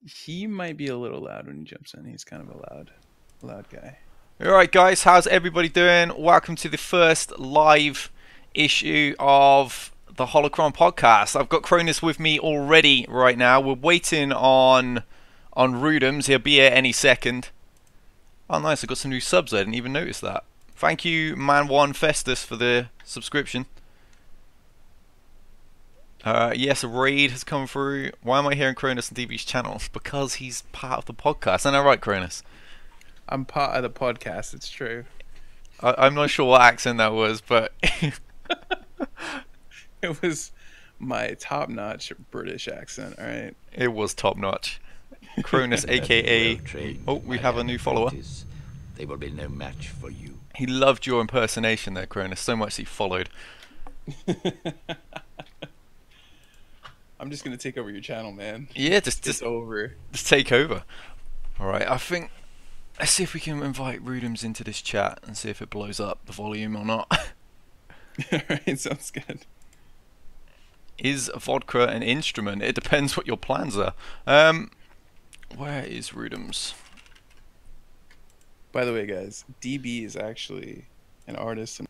He might be a little loud when he jumps in. He's kind of a loud guy. Alright guys, how's everybody doing? Welcome to the first live issue of the Holocron podcast. I've got Cronus with me already right now. We're waiting on Rudems. He'll be here any second. Oh nice, I got some new subs. I didn't even notice that. Thank you Man1 Festus for the subscription. Yes, a raid has come through. Why am I hearing Cronus on DB's channel? Because he's part of the podcast. Isn't that right, Cronus? I'm part of the podcast. It's true. I'm not sure what accent that was, but It was my top-notch British accent. All right. it was top notch. Cronus, aka. Oh, we have a new follower. They will be no match for you. He loved your impersonation there, Cronus, so much he followed. I'm just gonna take over your channel, man. Yeah, It's just over. just take over. Alright, I think. Let's see if we can invite Rudems into this chat and see if it blows up the volume or not. All right, sounds good. Is vodka an instrument? It depends what your plans are. Where is Rudems? By the way, guys, DB is actually an artist. And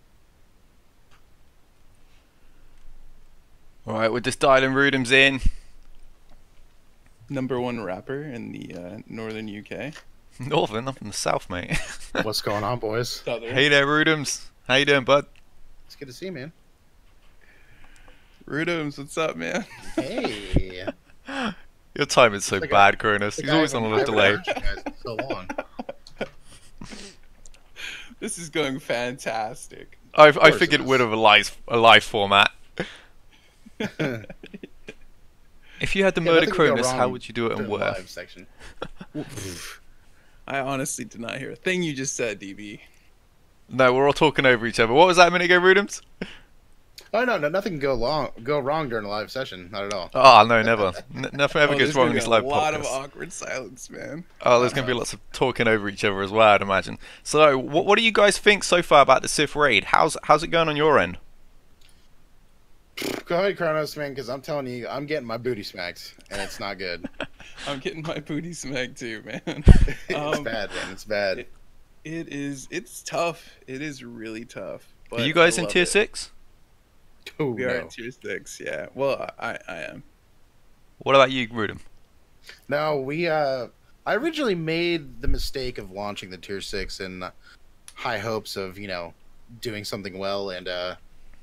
Alright, we're just dialing Rudems in. #1 rapper in the northern UK. Northern, I'm from the south, mate. What's going on, boys? Southern. Hey there, Rudems. How you doing, bud? It's good to see you, man. Rudems, what's up, man? Hey. Your timing's so Like bad, Cronus. He's always on a little delay. So long. This is going fantastic. I course figured it it would have a live format. If you had to Yeah, murder nothing could go Cronus, how wrong would you do it and during the where? live section. I honestly did not hear a thing you just said, DB. No, we're all talking over each other. What was that a minute ago, Rudems? Oh no, nothing can go wrong during a live session. Not at all. Oh, no, never. Nothing ever Oh, goes there's wrong gonna in be this a live lot of podcast. awkward silence, man. Oh, there's going to be lots of talking over each other as well, I'd imagine. So, what do you guys think so far about the Sith raid? How's it going on your end? Go ahead, Cronus, man, because I'm telling you, I'm getting my booty smacked, and it's not good. I'm getting my booty smacked too, man. It's bad, man. It's bad. It's tough. It is really tough. But Are you guys I in love tier it. 6? Oh, We are no. in tier 6, yeah. Well, I am. What about you, Rudem? No, I originally made the mistake of launching the tier 6 in high hopes of, doing something well, and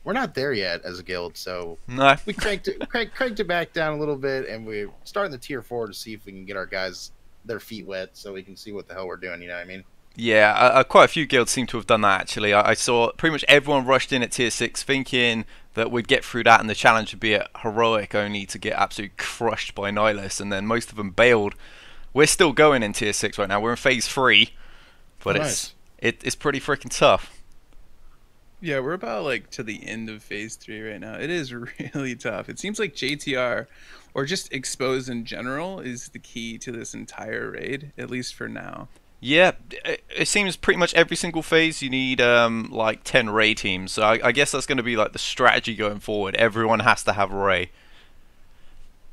we're not there yet as a guild, so No. we cranked it back down a little bit, and we're starting the tier 4 to see if we can get our guys their feet wet so we can see what the hell we're doing, you know what I mean? Yeah, quite a few guilds seem to have done that actually. I saw pretty much everyone rushed in at tier 6 thinking that we'd get through that and the challenge would be at heroic only to get absolutely crushed by Nihilus, and then most of them bailed. We're still going in tier 6 right now. We're in phase 3, but Oh, nice. it's pretty freaking tough. Yeah, we're about like to the end of phase 3 right now. It is really tough. It seems like JTR or just expose in general is the key to this entire raid, at least for now. Yeah, it seems pretty much every single phase you need like 10 Ray teams. So I guess that's going to be like the strategy going forward. Everyone has to have Ray.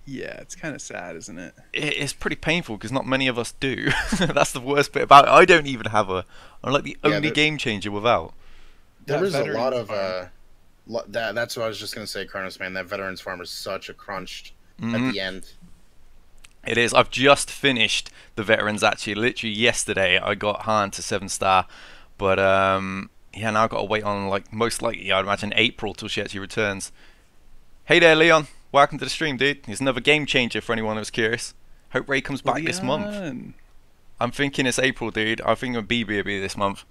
Yeah, it's kind of sad, isn't it? It's pretty painful because not many of us do. That's the worst bit about it. I don't even have I'm like the only game changer without. There That is a lot veterans of that's what I was just gonna say, Cronus, man. That veterans farm is such a crunch at the end. It is. I've just finished the veterans actually. Literally yesterday, I got Han to 7-star, but yeah, now I've got to wait on like most likely I'd imagine April till she actually returns. Hey there, Leon. Welcome to the stream, dude. He's another game changer for anyone who's curious. Hope Ray comes back this month. Leon. I'm thinking it's April, dude. I think BB will be this month.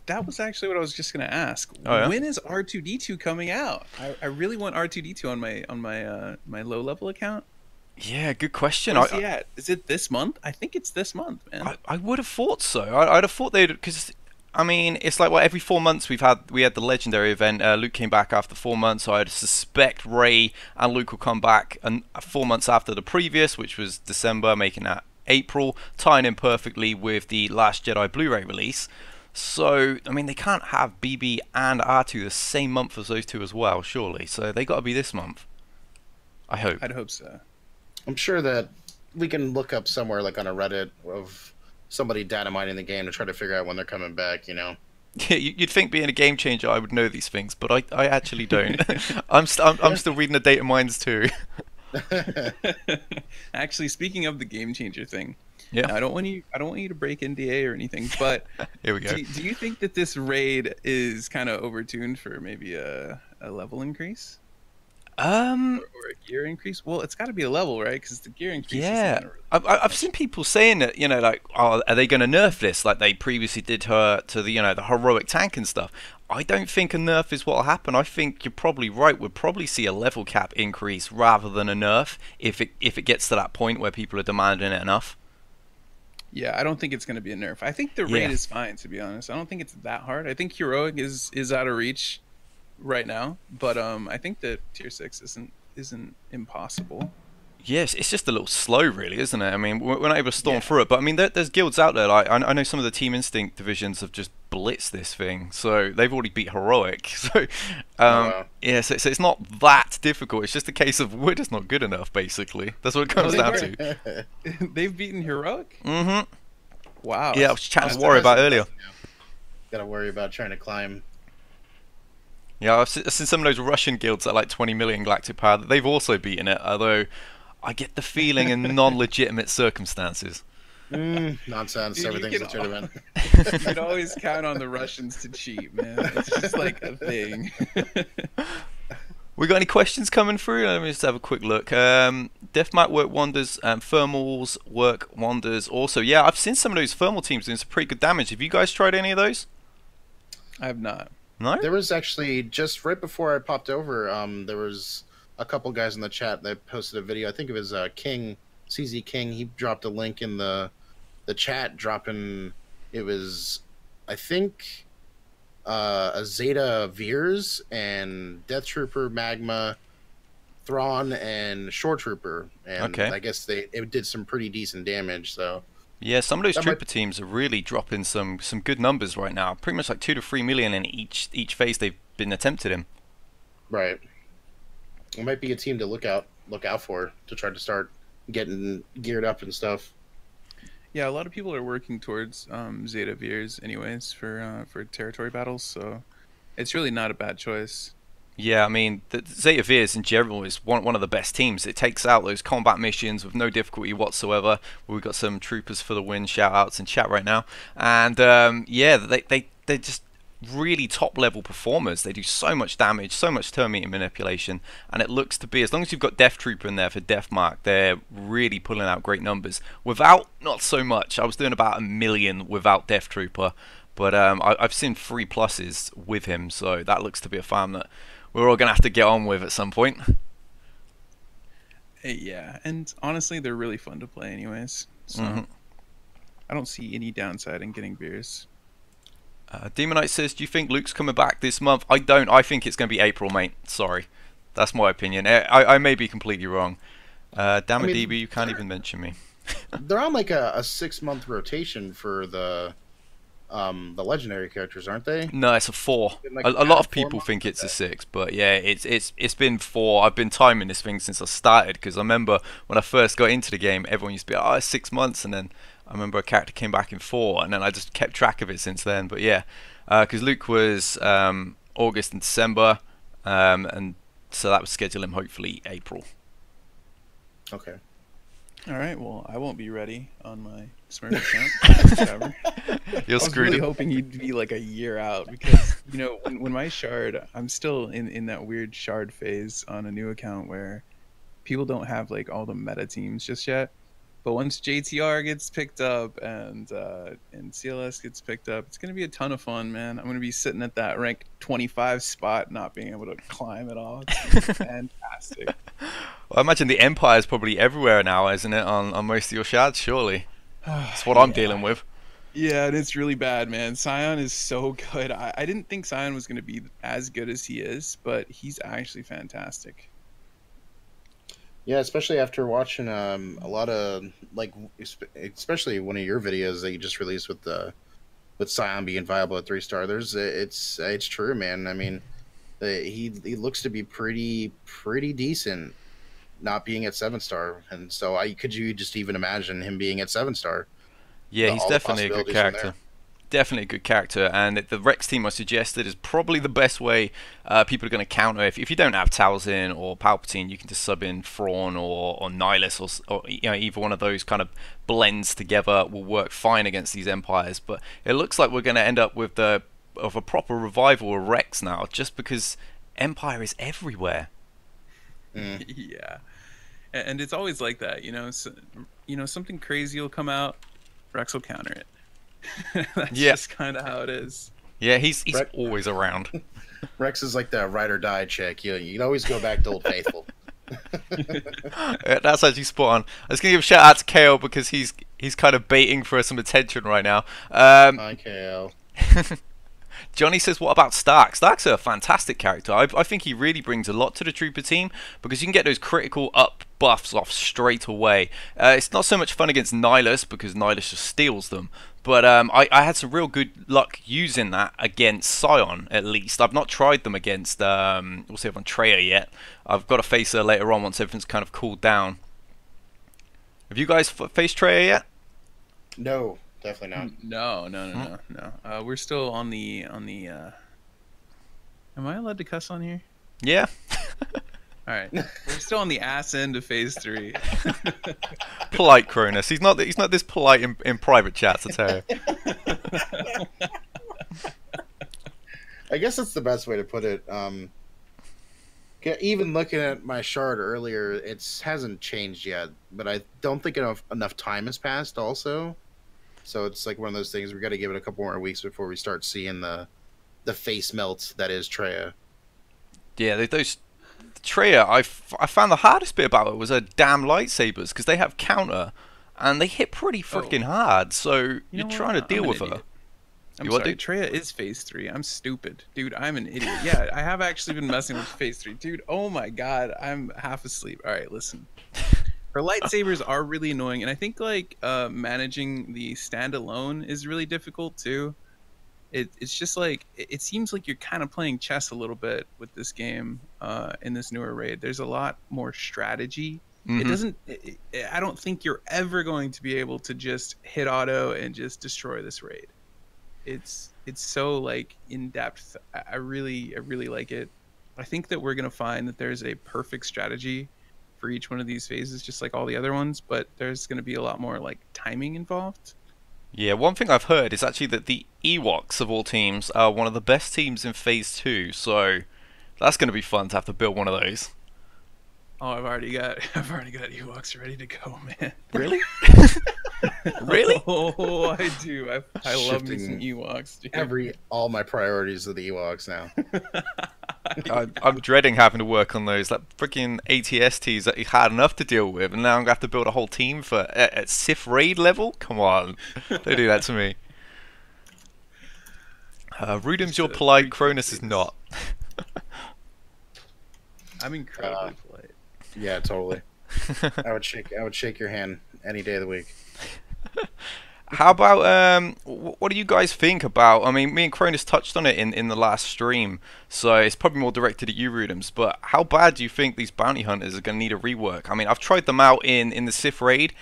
That was actually what I was just gonna ask. Oh, yeah? When is R2D2 coming out? I really want R2D2 on my low level account. Yeah, good question. Where's he at? Is it this month? I think it's this month, man. I would have thought so. I'd have thought they'd, because I mean, it's like every 4 months we had the legendary event. Luke came back after 4 months, so I'd suspect Ray and Luke will come back 4 months after the previous, which was December, making that April, tying in perfectly with the Last Jedi Blu-ray release. So I mean, they can't have BB and R2 the same month as those two as well, surely. So they got to be this month. I hope. I'd hope so. I'm sure that we can look up somewhere like on a Reddit of somebody data mining the game to try to figure out when they're coming back. You know. Yeah, you'd think being a game changer, I would know these things, but I actually don't. I'm Yeah. still reading the data mines too. Actually, speaking of the game changer thing, Yeah, now I don't want you to break NDA or anything, but here we go. do you think that this raid is kind of overtuned for maybe a level increase Um, or a gear increase? Well, it's got to be a level, right? Because the gear increase isn't yeah, going to really I've much. seen people saying that, you know, like, oh, are they going to nerf this like they previously did to the, you know, the heroic tank and stuff? I don't think a nerf is what will happen. I think you're probably right. We'll probably see a level cap increase rather than a nerf if it gets to that point where people are demanding it enough. Yeah, I don't think it's going to be a nerf. I think the raid Yeah. is fine, to be honest. I don't think it's that hard. I think heroic is out of reach right now, but I think that tier 6 isn't impossible. Yes, it's just a little slow, really, isn't it? I mean, we're not able to storm Yeah. through it, but I mean, there's guilds out there. Like, I know some of the Team Instinct divisions have just blitzed this thing, so they've already beat Heroic. So, Oh wow. yeah, so it's not that difficult. It's just a case of we're just not good enough, basically. That's what it Oh, comes they down were. to. They've beaten heroic. Mm-hmm. Wow. Yeah, I was chatting That's to Warrior about impressive. earlier. Got to worry about trying to climb. Yeah, I've seen some of those Russian guilds at like 20 million galactic power. They've also beaten it, although I get the feeling in non-legitimate circumstances. Nonsense. Dude, Everything's a tournament. you can always count on the Russians to cheat, man. It's just like a thing. We got any questions coming through? Let me just have a quick look. Deathmat work wonders, thermals work wonders. Also, yeah, I've seen some of those thermal teams doing some pretty good damage. Have you guys tried any of those? I have not. No? There was actually just right before I popped over. There was a couple guys in the chat that posted a video. I think it was King, CZ King. He dropped a link in the chat, dropping. It was, I think, a Zeta Veers and Death Trooper Magma, Thrawn and Shore Trooper, and Okay. I guess it did some pretty decent damage. So Yeah, some of those that might, trooper teams are really dropping some good numbers right now. Pretty much like 2 to 3 million in each phase they've been attempted in. right. It might be a team to look out for to try to start getting geared up and stuff. Yeah, a lot of people are working towards Zeta Veers anyways for territory battles, so it's really not a bad choice. Yeah, I mean, the Zeta Veers in general is one of the best teams. It takes out those combat missions with no difficulty whatsoever. We've got some troopers for the win shout outs in chat right now. And yeah, they're just really top level performers. They do so much damage, so much turn meter manipulation, and it looks to be, as long as you've got Death Trooper in there for Death Mark, they're really pulling out great numbers. Without, not so much. I was doing about 1 million without Death Trooper, but I've seen 3 pluses with him, so that looks to be a farm that we're all gonna have to get on with at some point. Yeah, and honestly, they're really fun to play anyways. So Mhm. I don't see any downside in getting Veers. Demonite says, do you think Luke's coming back this month? I don't. I think it's going to be April, mate. Sorry. That's my opinion. I may be completely wrong. Damn I it, mean, DB, you can't even mention me. They're on like a 6 month rotation for the legendary characters, aren't they? No, it's a 4. Been like A lot of 4 people months? think it's a Okay. 6, but yeah, it's been 4. I've been timing this thing since I started, because I remember when I first got into the game, everyone used to be, oh, it's 6 months, and then I remember a character came back in 4, and then I just kept track of it since then. But yeah, because Luke was August and December, and so that would schedule him hopefully April. Okay. All right, well, I won't be ready on my Smurf account. Whatever. You're I was screwed. really hoping he'd be like a year out because when my shard, I'm still in that weird shard phase on a new account where people don't have like all the meta teams just yet. But once JTR gets picked up and CLS gets picked up, it's gonna be a ton of fun, man. I'm gonna be sitting at that rank 25 spot, not being able to climb at all. It's gonna be fantastic. Well, I imagine the Empire is probably everywhere now, isn't it? On most of your shards, surely. That's what I'm Yeah. dealing with. Yeah, and it's really bad, man. Scion is so good. I didn't think Scion was going to be as good as he is, but he's actually fantastic. Yeah, especially after watching a lot of like, especially one of your videos that you just released with Scion being viable at 3 star. It's true, man. I mean, he looks to be pretty decent. not being at 7-star, and so could you just even imagine him being at 7-star? Yeah, he's All the definitely a good possibilities from character. there. Definitely a good character, and the Rex team I suggested is probably the best way people are going to counter. If you don't have Talzin or Palpatine, you can just sub in Thrawn or Nihilus, or either one of those kind of blends together will work fine against these Empires. But it looks like we're going to end up with a proper revival of Rex now, just because Empire is everywhere. Mm. Yeah, and it's always like that, so, something crazy will come out, Rex will counter it. That's Yeah. just kind of how it is. Yeah, he's Rex- always around. Rex is like the ride or die chick. You can always go back to Old Faithful. That's actually spot on. I was going to give a shout out to KO because he's kind of baiting for some attention right now. Hi, KL. Johnny says, what about Stark? Stark's a fantastic character. I think he really brings a lot to the Trooper team because you can get those critical up buffs off straight away. It's not so much fun against Nihilus because Nihilus just steals them. But I had some real good luck using that against Scion, at least. I've not tried them against, we'll see if on Traya yet. I've got to face her later on once everything's kind of cooled down. Have you guys faced Traya yet? No, definitely not. No. We're still on the. Am I allowed to cuss on here? Yeah. All right, we're still on the ass end of phase 3. Polite Cronus. He's not this polite in private chats, I tell you. I guess that's the best way to put it. Even looking at my shard earlier, it hasn't changed yet, but I don't think enough time has passed also. So it's like one of those things, we got to give it a couple more weeks before we start seeing the face melt that is Traya. Yeah, those Traya, I found the hardest bit about it was her damn lightsabers, because they have counter, and they hit pretty freaking hard, so you're trying to deal with her. I'm sorry, Traya is phase 3. I'm stupid. Dude, I'm an idiot. Yeah, I have actually been messing with phase 3. Dude, oh my god, I'm half asleep. Alright, listen. Her lightsabers are really annoying, and I think managing the standalone is really difficult too. It's just like it seems like you're kind of playing chess a little bit with this game in this newer raid. There's a lot more strategy. It doesn't. I don't think you're ever going to be able to just hit auto and just destroy this raid. It's so like in depth. I really like it. I think that we're gonna find that there's a perfect strategy for each one of these phases, just like all the other ones. But there's gonna be a lot more like timing involved. Yeah, one thing I've heard is actually that the Ewoks of all teams are one of the best teams in Phase 2, so that's going to be fun to have to build one of those. Oh, I've already got Ewoks ready to go, man. Really? Really? Oh, I do. I love me some Ewoks, dude. All my priorities are the Ewoks now. I'm dreading having to work on those. That freaking ATSTs that you had enough to deal with, and now I'm going to have to build a whole team for at Sith raid level? Come on. Don't do that to me. Rudems, you're polite. Cronus is not. I'm incredibly polite. Yeah, totally. I would shake your hand any day of the week. How about what do you guys think about? I mean, me and Cronus touched on it in the last stream, so it's probably more directed at you, Rudems. But how bad do you think these bounty hunters are going to need a rework? I mean, I've tried them out in the Sith raid,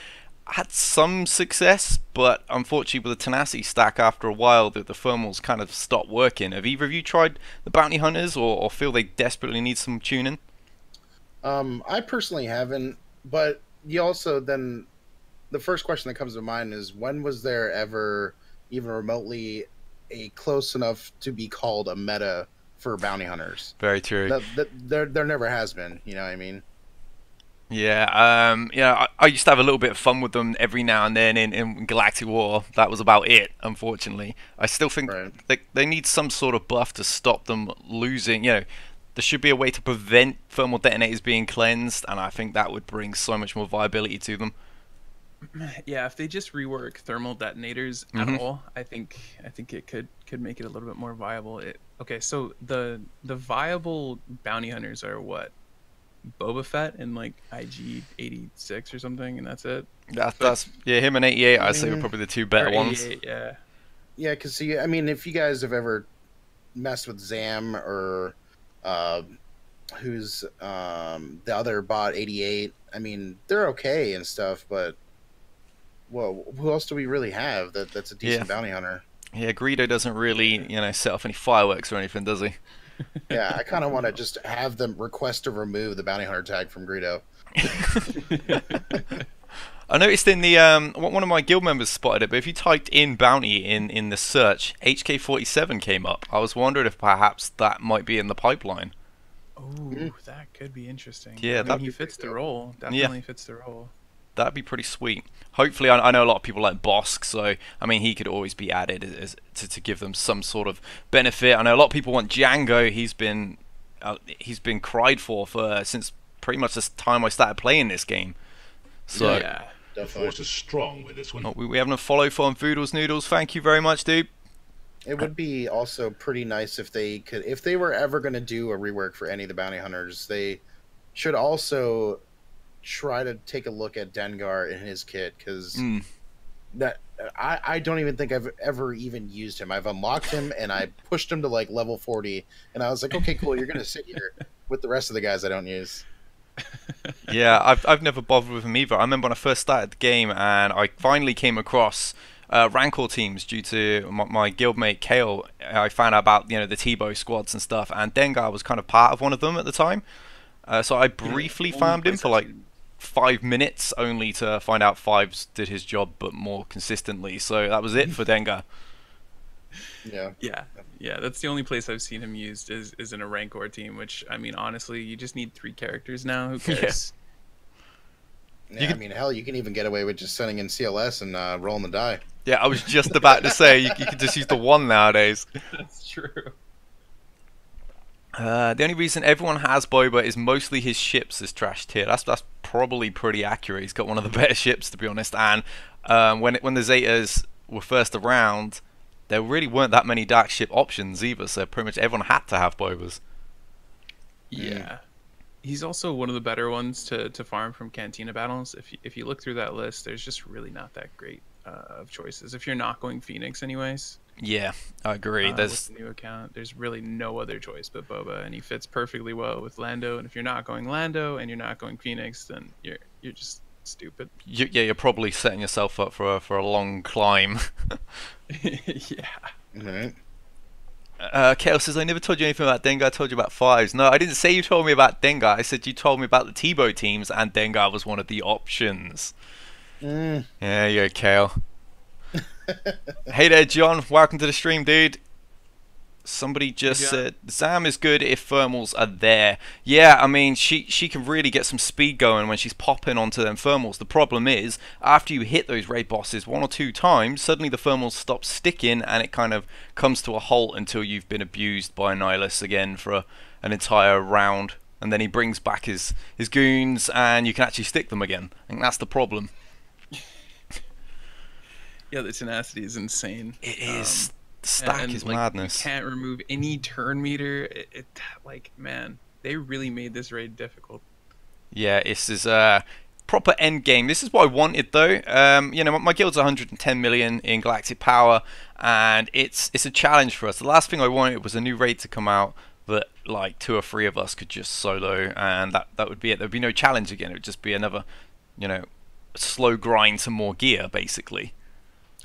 had some success, but unfortunately with the tenacity stack, after a while, the thermals kind of stopped working. Have either of you tried the bounty hunters, or feel they desperately need some tuning? I personally haven't, but you also then. The first question that comes to mind is, when was there ever even remotely a close enough to be called a meta for bounty hunters? Very true. There never has been. You know what I mean? Yeah. I used to have a little bit of fun with them every now and then in Galactic War. That was about it, unfortunately. I still think they need some sort of buff to stop them losing. There should be a way to prevent thermal detonators being cleansed, and I think that would bring so much more viability to them. Yeah, if they just rework thermal detonators at all, I think it could make it a little bit more viable. Okay, so the viable bounty hunters are what? Boba Fett and like IG 86 or something, and that's it. That's him and 88. I'd say were probably the two better ones. Yeah. Yeah, because if you guys have ever messed with Zam or who's the other bot 88. I mean, they're okay and stuff, but well, who else do we really have that's a Yeah. decent bounty hunter? Yeah, Greedo doesn't really, set off any fireworks or anything, does he? Yeah, I kind of want to just have them request to remove the bounty hunter tag from Greedo. I noticed in the one of my guild members spotted it, but if you typed in bounty in the search, HK47 came up. I was wondering if perhaps that might be in the pipeline. Oh, that could be interesting. Yeah, I mean, that'd he be fits the dope. role. Definitely fits the role. That'd be pretty sweet. Hopefully, I know a lot of people like Bosk, so I mean he could always be added to give them some sort of benefit. I know a lot of people want Django. He's been cried for since pretty much the time I started playing this game. So Yeah. The force is strong with this one. oh, we have a follow from Voodles Noodles. Thank you very much, dude. It would be also pretty nice if they were ever going to do a rework for any of the bounty hunters, they should also try to take a look at Dengar and his kit, because that I don't even think I've ever even used him. I've unlocked him and I pushed him to like level 40, and I was like, okay, cool, you're going to sit here with the rest of the guys I don't use. Yeah, I've never bothered with him either. I remember when I first started the game and I finally came across Rancor teams due to my guildmate Kale. I found out about the T-Bow squads and stuff, and Dengar was kind of part of one of them at the time. So I briefly farmed him for like 5 minutes, only to find out Fives did his job but more consistently. So that was it for Dengar. Yeah. Yeah, that's the only place I've seen him used is in a Rancor team, which, I mean, honestly, you just need 3 characters now. Who cares? I mean, hell, you can even get away with just sending in CLS and rolling the die. Yeah, I was just about to say you could just use the one nowadays. That's true. The only reason everyone has Boba is mostly his ships is trash tier. That's probably pretty accurate. He's got one of the better ships, to be honest. And when the Zetas were first around, there really weren't that many dark ship options either. So pretty much everyone had to have Bobas. Yeah. He's also one of the better ones to farm from Cantina battles. If you look through that list, there's just really not that great of choices. If you're not going Phoenix anyways. Yeah, I agree. There's a new account. There's really no other choice but Boba, and he fits perfectly well with Lando. And if you're not going Lando and you're not going Phoenix, then you're just stupid. You're probably setting yourself up for a long climb. Yeah. Right. Kale says, I never told you anything about Dengar, I told you about Fives. No, I didn't say you told me about Dengar, I said you told me about the T-Bow teams, and Dengar was one of the options. Yeah, you go, Kale. Hey there, John, welcome to the stream, dude. Somebody just said, Zam is good if thermals are there. Yeah, I mean, she can really get some speed going when she's popping onto them thermals. The problem is, after you hit those raid bosses 1 or 2 times, suddenly the thermals stop sticking and it kind of comes to a halt until you've been abused by Nihilus again for an entire round. And then he brings back his goons and you can actually stick them again. I think that's the problem. Yeah, the tenacity is insane. It is. The stack is madness. You can't remove any turn meter. Like, man, they really made this raid difficult. Yeah, this is a proper end game. This is what I wanted, though. My guild's 110 million in galactic power, and it's a challenge for us. The last thing I wanted was a new raid to come out that like 2 or 3 of us could just solo, and that would be it. There'd be no challenge again. It would just be another, slow grind to more gear, basically.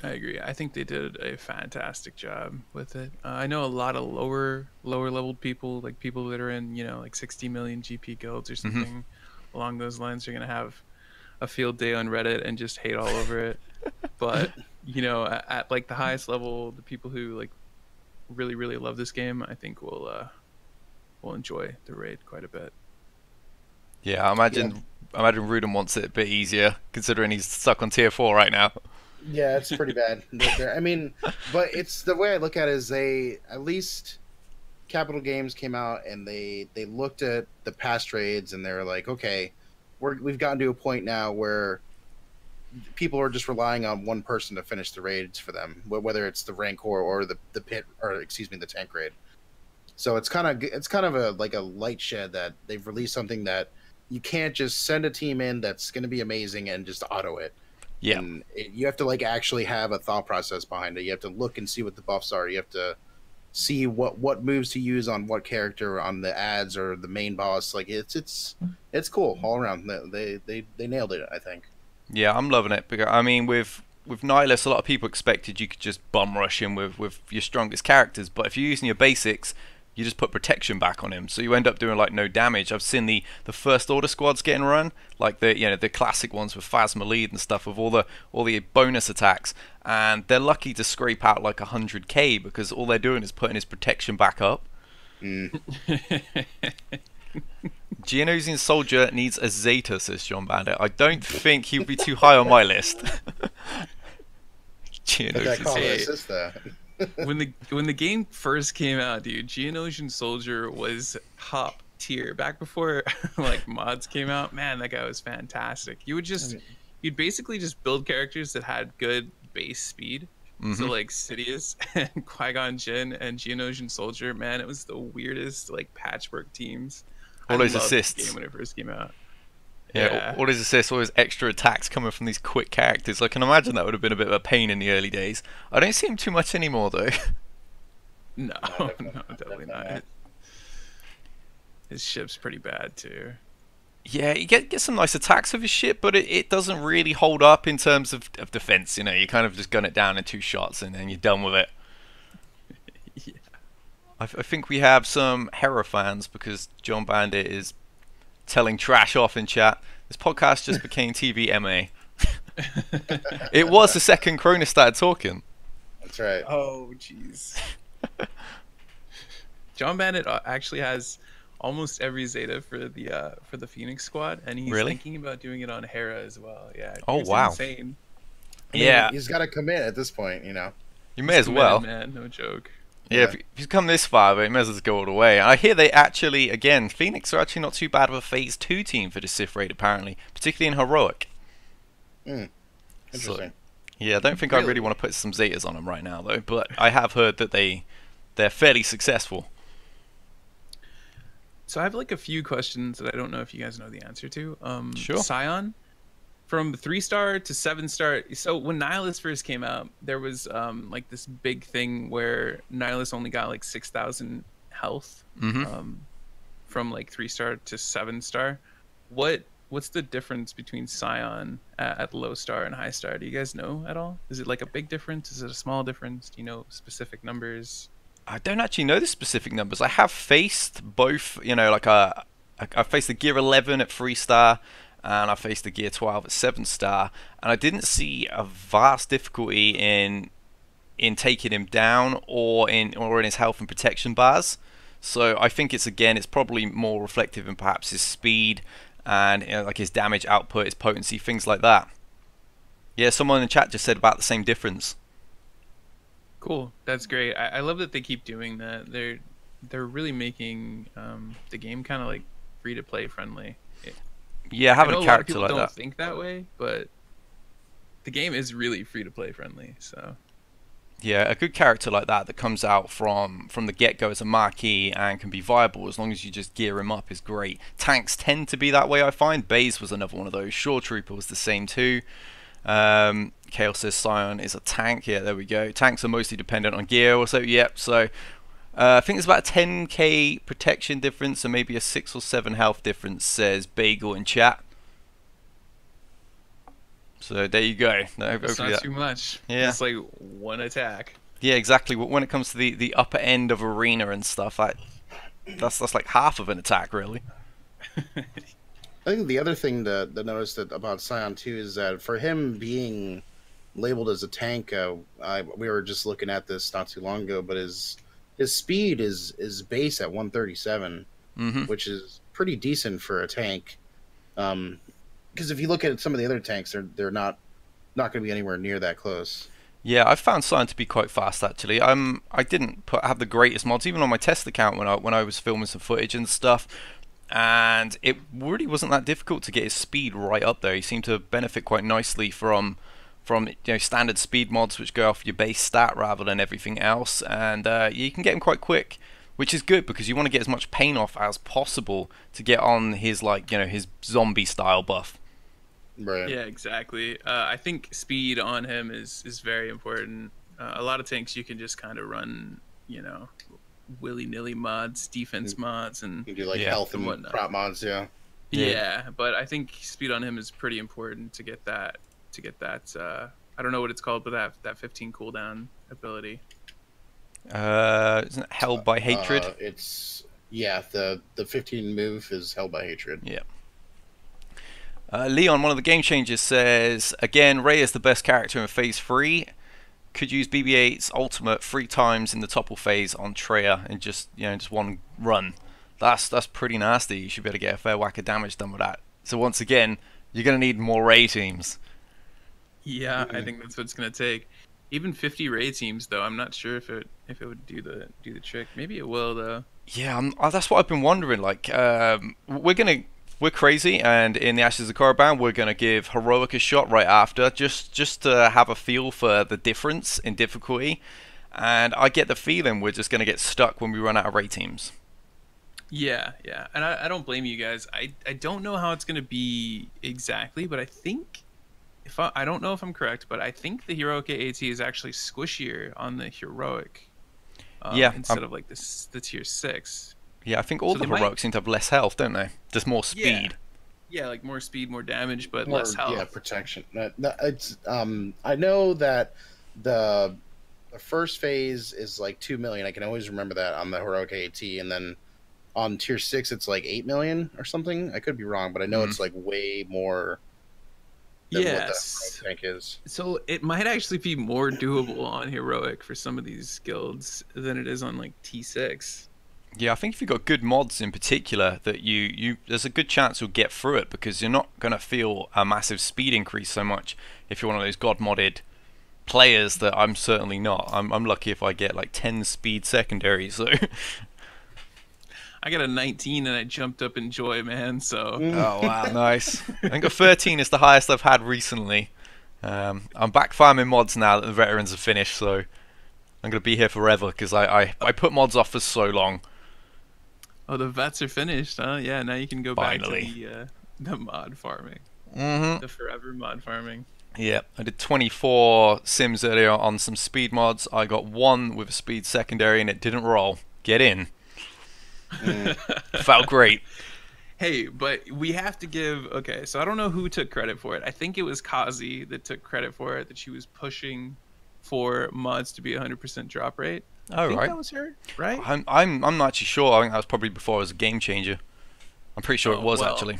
I agree. I think they did a fantastic job with it. I know a lot of lower leveled people, like people that are in, like 60 million GP guilds or something along those lines, are going to have a field day on Reddit and just hate all over it. But, at like the highest level, the people who like really, really love this game, I think will enjoy the raid quite a bit. Yeah, I imagine Rudem wants it a bit easier, considering he's stuck on tier 4 right now. Yeah, it's pretty bad. I mean, but it's the way I look at it is at least Capital Games came out and they looked at the past raids and they're like, okay, we've gotten to a point now where people are just relying on one person to finish the raids for them, whether it's the Rancor or the pit, or excuse me, the tank raid. So it's kind of a light shed that they've released something that you can't just send a team in that's going to be amazing and just auto it. Yeah, you have to actually have a thought process behind it. You have to look and see what the buffs are. You have to see what moves to use on what character on the ads or the main boss. Like it's cool all around. They nailed it, I think. Yeah, I'm loving it because I mean with Nihilus, a lot of people expected you could just bum rush him with your strongest characters, but if you're using your basics, you just put protection back on him, so you end up doing like no damage. I've seen the first order squads getting run, like the classic ones with Phasma lead and stuff, with all the bonus attacks, and they're lucky to scrape out like 100k because all they're doing is putting his protection back up. Geonosian Soldier needs a Zeta, says John Bandit. I don't think he'll be too high on my list. When the game first came out, dude, Geonosian Soldier was top tier. Back before like mods came out, man, that guy was fantastic. You'd basically just build characters that had good base speed. So like Sidious and Qui-Gon Jinn and Geonosian Soldier, man, it was the weirdest like patchwork teams. All those assists. The game when it first came out. Yeah, all his assists, all his extra attacks coming from these quick characters. I can imagine that would have been a bit of a pain in the early days. I don't see him too much anymore, though. No, definitely not. His ship's pretty bad, too. Yeah, you get some nice attacks with his ship, but it doesn't really hold up in terms of defense. You know, you kind of just gun it down in 2 shots and then you're done with it. Yeah. I think we have some Hera fans because John Bandit is telling trash off in chat. This podcast just became TVMA. It was the second Cronus started talking. That's right. Oh, jeez. John Bandit actually has almost every Zeta for the Phoenix squad, and he's thinking about doing it on Hera as well. Yeah. Oh wow. Insane. Yeah. He's got to commit at this point, you know. You may as well. Man, no joke. Yeah, if you've come this far, but you may as well just go all the way. I hear they actually, again, Phoenix are actually not too bad of a Phase 2 team for the Sith raid, apparently. Particularly in Heroic. Interesting. So, yeah, I don't think I really want to put some Zetas on them right now, though. But I have heard that they're fairly successful. So I have like a few questions that I don't know if you guys know the answer to. Sure. Scion, from 3-star to 7-star. So when Nihilus first came out, there was like this big thing where Nihilus only got like 6,000 health from like 3-star to 7-star. What's the difference between Scion at low star and high star? Do you guys know at all? Is it like a big difference? Is it a small difference? Do you know specific numbers? I don't actually know the specific numbers. I have faced both, you know, like I faced the Gear 11 at 3-star, and I faced the Gear 12 at 7-star, and I didn't see a vast difficulty in taking him down or in his health and protection bars. So I think it's probably more reflective in perhaps his speed and, you know, like his damage output, his potency, things like that. Yeah, someone in the chat just said about the same difference. Cool, that's great. I love that they keep doing that. They're really making the game kind of like free to play friendly. Yeah, having a character like that. Don't think that way, but the game is really free to play friendly. So yeah, a good character like that comes out from the get-go as a marquee and can be viable as long as you just gear him up is great. Tanks tend to be that way, I find. Baze was another one of those. Shore Trooper was the same too. Chaos says Scion is a tank. Yeah, there we go. Tanks are mostly dependent on gear also. Yep, so I think there's about a 10k protection difference and maybe a 6 or 7 health difference, says Bagel in chat. So there you go. That's not too much. Yeah. It's like one attack. Yeah, exactly. When it comes to the upper end of arena and stuff, that's like half of an attack, really. I think the other thing to notice about Scion 2 is that for him being labeled as a tank, we were just looking at this not too long ago, but his speed is base at 137, which is pretty decent for a tank. Because if you look at some of the other tanks, they're not going to be anywhere near that close. Yeah, I found Scion to be quite fast actually. I didn't have the greatest mods even on my test account when I was filming some footage and stuff, and it really wasn't that difficult to get his speed right up there. He seemed to benefit quite nicely from standard speed mods which go off your base stat rather than everything else, and you can get him quite quick, which is good because you want to get as much pain off as possible to get on his his zombie style buff. Right. Yeah, exactly. I think speed on him is very important. A lot of tanks you can just kind of run you know, willy-nilly mods, defense mods, and You do like Yeah. health and whatnot. prop mods, yeah. Yeah. Yeah, but I think speed on him is pretty important to get that. I don't know what it's called, but that 15 cooldown ability. Isn't it Held by Hatred? It's the 15 move is held by hatred. Yeah. Leon, one of the game changers, says again, Rey is the best character in Phase 3. Could use BB-8's ultimate 3 times in the topple phase on Traya in just one run. That's pretty nasty. You should be able to get a fair whack of damage done with that. So once again, you're gonna need more Rey teams. Yeah, I think that's what it's gonna take. Even 50 Ray teams, though, I'm not sure if it would do the trick. Maybe it will, though. Yeah, that's what I've been wondering. Like, we're crazy, and in the Ashes of Korriban, we're gonna give Heroic a shot right after, just to have a feel for the difference in difficulty. And I get the feeling we're just gonna get stuck when we run out of Ray teams. Yeah, and I don't blame you guys. I don't know how it's gonna be exactly, but I think I don't know if I'm correct, but I think the Heroic AAT is actually squishier on the Heroic. Instead of like the tier 6. Yeah, I think all the Heroics seem to have less health, don't they? Just more speed. Yeah, like more speed, more damage, but less health. Yeah, protection. It's I know that the first phase is like 2 million. I can always remember that on the Heroic AAT, and then on tier 6 it's like 8 million or something. I could be wrong, but I know it's like way more than what the Heroic tank is. So it might actually be more doable on Heroic for some of these guilds than it is on like T6. Yeah, I think if you've got good mods in particular, that you there's a good chance you'll get through it, because you're not going to feel a massive speed increase so much if you're one of those god modded players that I'm certainly not. I'm lucky if I get like 10 speed secondaries. So I got a 19 and I jumped up in joy, man. So oh wow, nice. I think a 13 is the highest I've had recently. I'm back farming mods now that the veterans are finished, so I'm gonna be here forever because I put mods off for so long. Oh, the vets are finished, huh? Yeah, now you can go back Finally. to the mod farming. Mm-hmm. The forever mod farming. Yeah, I did 24 sims earlier on some speed mods. I got 1 with a speed secondary and it didn't roll. Get in. Felt great. Hey, but we have to give... Okay, so I don't know who took credit for it. I think it was Kazi that took credit for it, that she was pushing for mods to be 100% drop rate. I think that was her, right? I'm not actually sure. I think that was probably before I was a game changer. I'm pretty sure it was actually.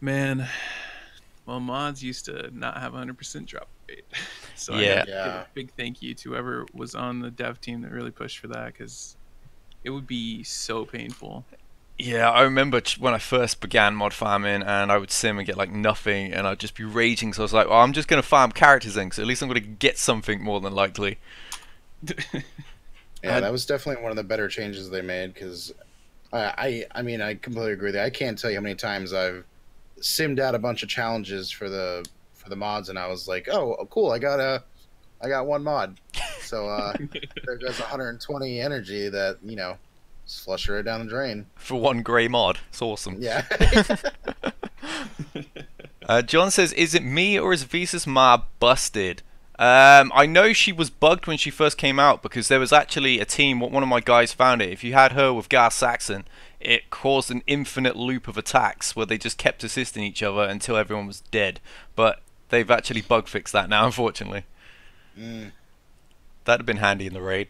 Man, well, mods used to not have 100% drop rate. So yeah. I give a big thank you to whoever was on the dev team that really pushed for that, because it would be so painful. Yeah, I remember when I first began mod farming and I would sim and get like nothing, and I'd just be raging. So I was like, well, I'm just going to farm characters then, so at least I'm going to get something more than likely. Yeah, that was definitely one of the better changes they made, because I mean, I completely agree with you. I can't tell you how many times I've simmed out a bunch of challenges for the mods, and I was like, oh cool, I got 1 mod. So there goes 120 energy that, just flush it right down the drain. For 1 grey mod. It's awesome. Yeah. John says, is it me or is Visa's Ma busted? I know she was bugged when she first came out, because there was actually a team, one of my guys found it. If you had her with Gar Saxon, it caused an infinite loop of attacks where they just kept assisting each other until everyone was dead. But they've actually bug fixed that now, unfortunately. That'd have been handy in the raid.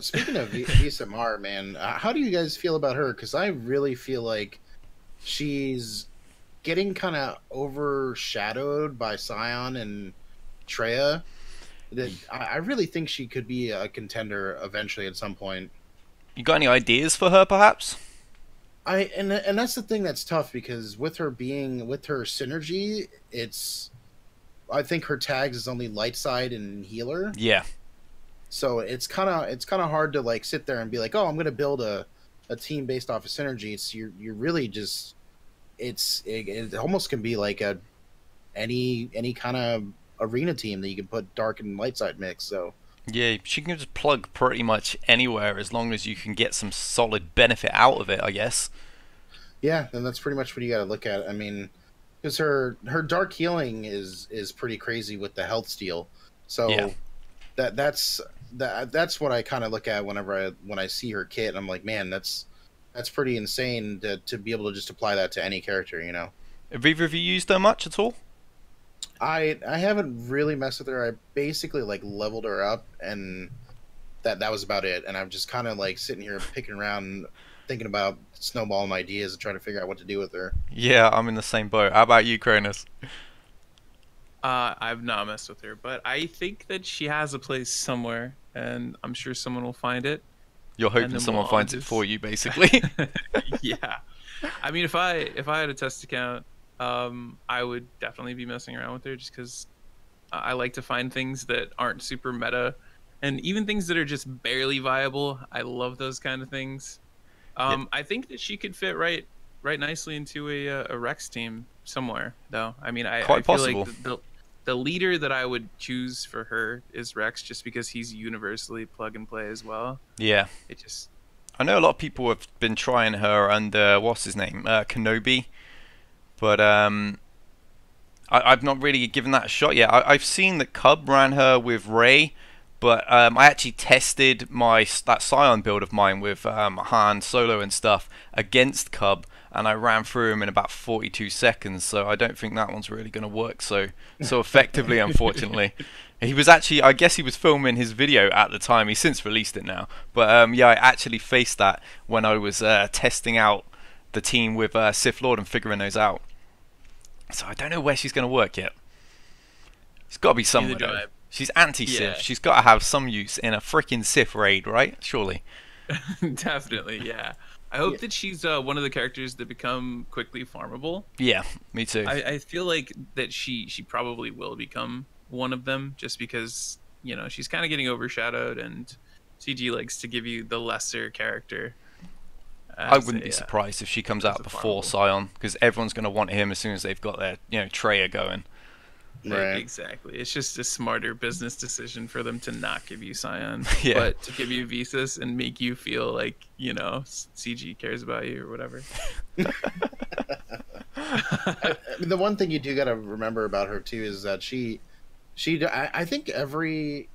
Speaking of Visa Mar, man, how do you guys feel about her? Because I really feel like she's getting kind of overshadowed by Scion and Traya. I really think she could be a contender eventually at some point. You got any ideas for her, perhaps? And that's the thing that's tough, because with her synergy, I think her tags is only light side and healer. Yeah. So it's kind of hard to like sit there and be like, oh, I'm going to build a team based off of synergy. It's you're really just it almost can be like any kind of arena team that you can put dark and light side mix. So yeah, she can just plug pretty much anywhere as long as you can get some solid benefit out of it, I guess. Yeah, and that's pretty much what you got to look at. I mean, because her dark healing is pretty crazy with the health steal. So yeah. that's what I kind of look at when I see her kit. And I'm like, man, that's pretty insane to be able to just apply that to any character, you know. Have either of you used her much at all? I haven't really messed with her. I basically like leveled her up, and that was about it. And I'm just kind of like sitting here picking around, thinking about snowballing ideas and trying to figure out what to do with her. Yeah, I'm in the same boat. How about you, Cronus? I've not messed with her, but I think that she has a place somewhere, and I'm sure someone will find it. You're And hoping then someone we'll finds it just- for you, basically. Yeah. I mean, if I had a test account, I would definitely be messing around with her just because I like to find things that aren't super meta, and even things that are just barely viable. I love those kind of things. I think that she could fit right nicely into a Rex team somewhere, though. I mean, I Quite feel possible. like the leader that I would choose for her is Rex, just because he's universally plug and play as well. Yeah. It just I know a lot of people have been trying her under, what's his name? Kenobi. But I've not really given that a shot yet. I've seen that Cub ran her with Rey, but I actually tested that Scion build of mine with Han Solo and stuff against Cub, and I ran through him in about 42 seconds. So I don't think that one's really going to work so effectively, unfortunately. He was actually, I guess he was filming his video at the time. He's since released it now. But yeah, I actually faced that when I was testing out the team with Sith Lord and figuring those out. So I don't know where she's going to work yet. She's got to be somewhere, Neither do though. I. She's anti-Sith. Yeah. She's got to have some use in a freaking Sith raid, right? Surely. definitely, yeah. I hope that she's one of the characters that become quickly farmable. Yeah, me too. I feel like that she probably will become one of them, just because she's kind of getting overshadowed, and CG likes to give you the lesser character. I wouldn't be surprised if she comes as out a before farmable. Scion, because everyone's going to want him as soon as they've got their Traya going. Right. Exactly. It's just a smarter business decision for them to not give you Scion, Yeah. but to give you Visas and make you feel like CG cares about you or whatever. I mean, the one thing you do got to remember about her too is that I think every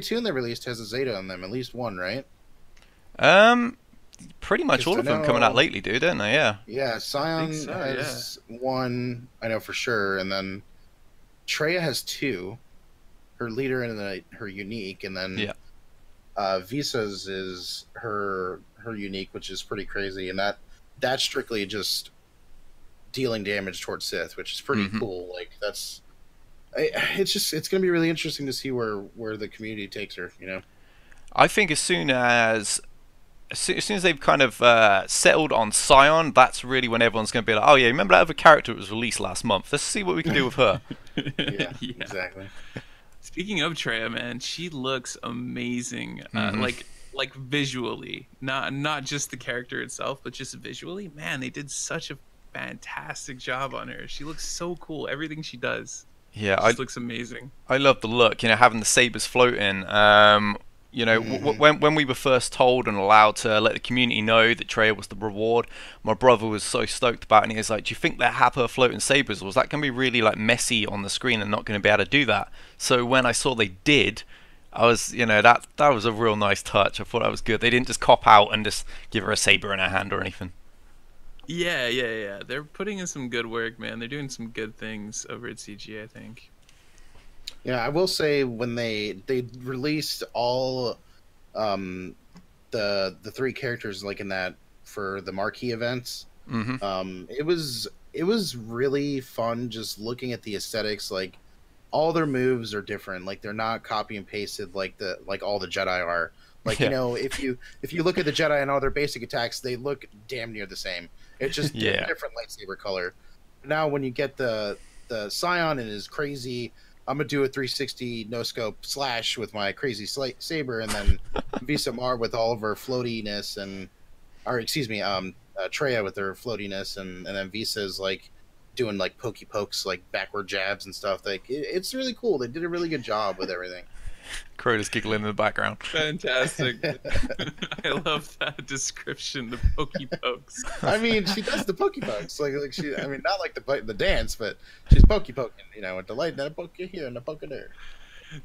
tune they released has a Zeta in them, at least one, right? Pretty much 'Cause all I of them coming out know- lately, do, don't they? Yeah. Yeah, Scion think so, has one, I know for sure, and then Traya has two. Her leader and her unique, and then Visa's is her unique, which is pretty crazy, and that's strictly just dealing damage towards Sith, which is pretty cool. Like it's gonna be really interesting to see where the community takes her. I think as soon as they've kind of settled on Scion, that's really when everyone's going to be like, oh yeah, remember that other character that was released last month? Let's see what we can do with her. Yeah, Yeah. exactly. Speaking of Traya, man, she looks amazing. Like visually, not just the character itself, but just visually. Man, they did such a fantastic job on her. She looks so cool. Everything she does, Yeah, just looks amazing. I love the look. Having the sabers floating. When we were first told and allowed to let the community know that Traya was the reward, my brother was so stoked about it, and he was like, do you think they have her floating sabers, or was that going to be really like messy on the screen and not going to be able to do that? So when I saw they did, I was, that was a real nice touch. I thought that was good. They didn't just cop out and just give her a saber in her hand or anything. Yeah. They're putting in some good work, man. They're doing some good things over at CG, I think. Yeah, I will say when they released all the three characters like in that for the marquee events, it was really fun just looking at the aesthetics. Like all their moves are different. Like they're not copy and pasted like all the Jedi are. Like if you look at the Jedi and all their basic attacks, they look damn near the same. It's just a different lightsaber color. Now when you get the Scion and his crazy, I'm gonna do a 360 no scope slash with my crazy saber, and then Visa Mar with all of her floatiness, Traya with her floatiness, and then Visa's like doing like pokey pokes, like backward jabs and stuff. Like it's really cool. They did a really good job with everything. Crota's giggling in the background. Fantastic. I love that description, the pokey pokes. I mean, she does the pokey pokes, like she. I mean, not like the dance, but she's pokey poking. With the light and a poke here and a poke there.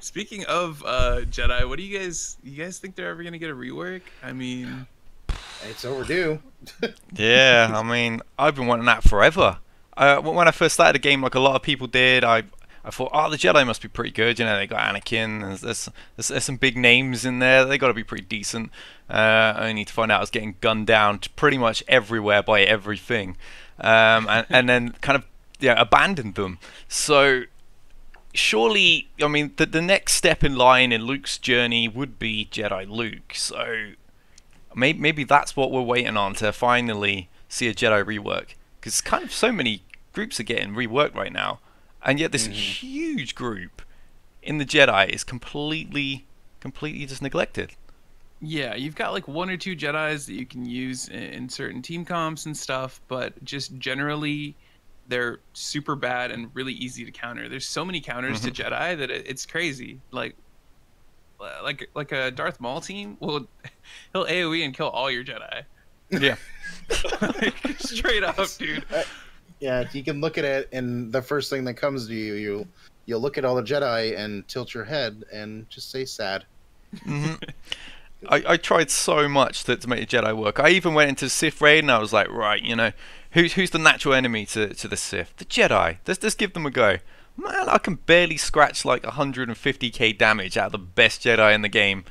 Speaking of Jedi, what do you guys think they're ever gonna get a rework? I mean, It's overdue. Yeah, I mean, I've been wanting that forever. When I first started the game, like a lot of people did, I thought, oh, the Jedi must be pretty good. You know, they got Anakin. There's some big names in there. They got to be pretty decent. Only to find out I was getting gunned down to pretty much everywhere by everything, and then kind of abandoned them. So surely, I mean, the next step in line in Luke's journey would be Jedi Luke. So maybe that's what we're waiting on to finally see a Jedi rework. Because kind of so many groups are getting reworked right now, and yet this huge group in the Jedi is completely just neglected. yeah, you've got like one or two Jedis that you can use in certain team comps and stuff, but just generally, they're super bad and really easy to counter. There's so many counters to Jedi that it's crazy. Like a Darth Maul team, well, he'll AoE and kill all your Jedi. Yeah. Like, straight up, dude. Yeah, you can look at it, and the first thing that comes to you'll look at all the Jedi and tilt your head and just say sad. I tried so much to make the Jedi work. I even went into Sith raid and I was like, right, who's the natural enemy to the Sith? The Jedi. Let's give them a go. Man, I can barely scratch like 150k damage out of the best Jedi in the game.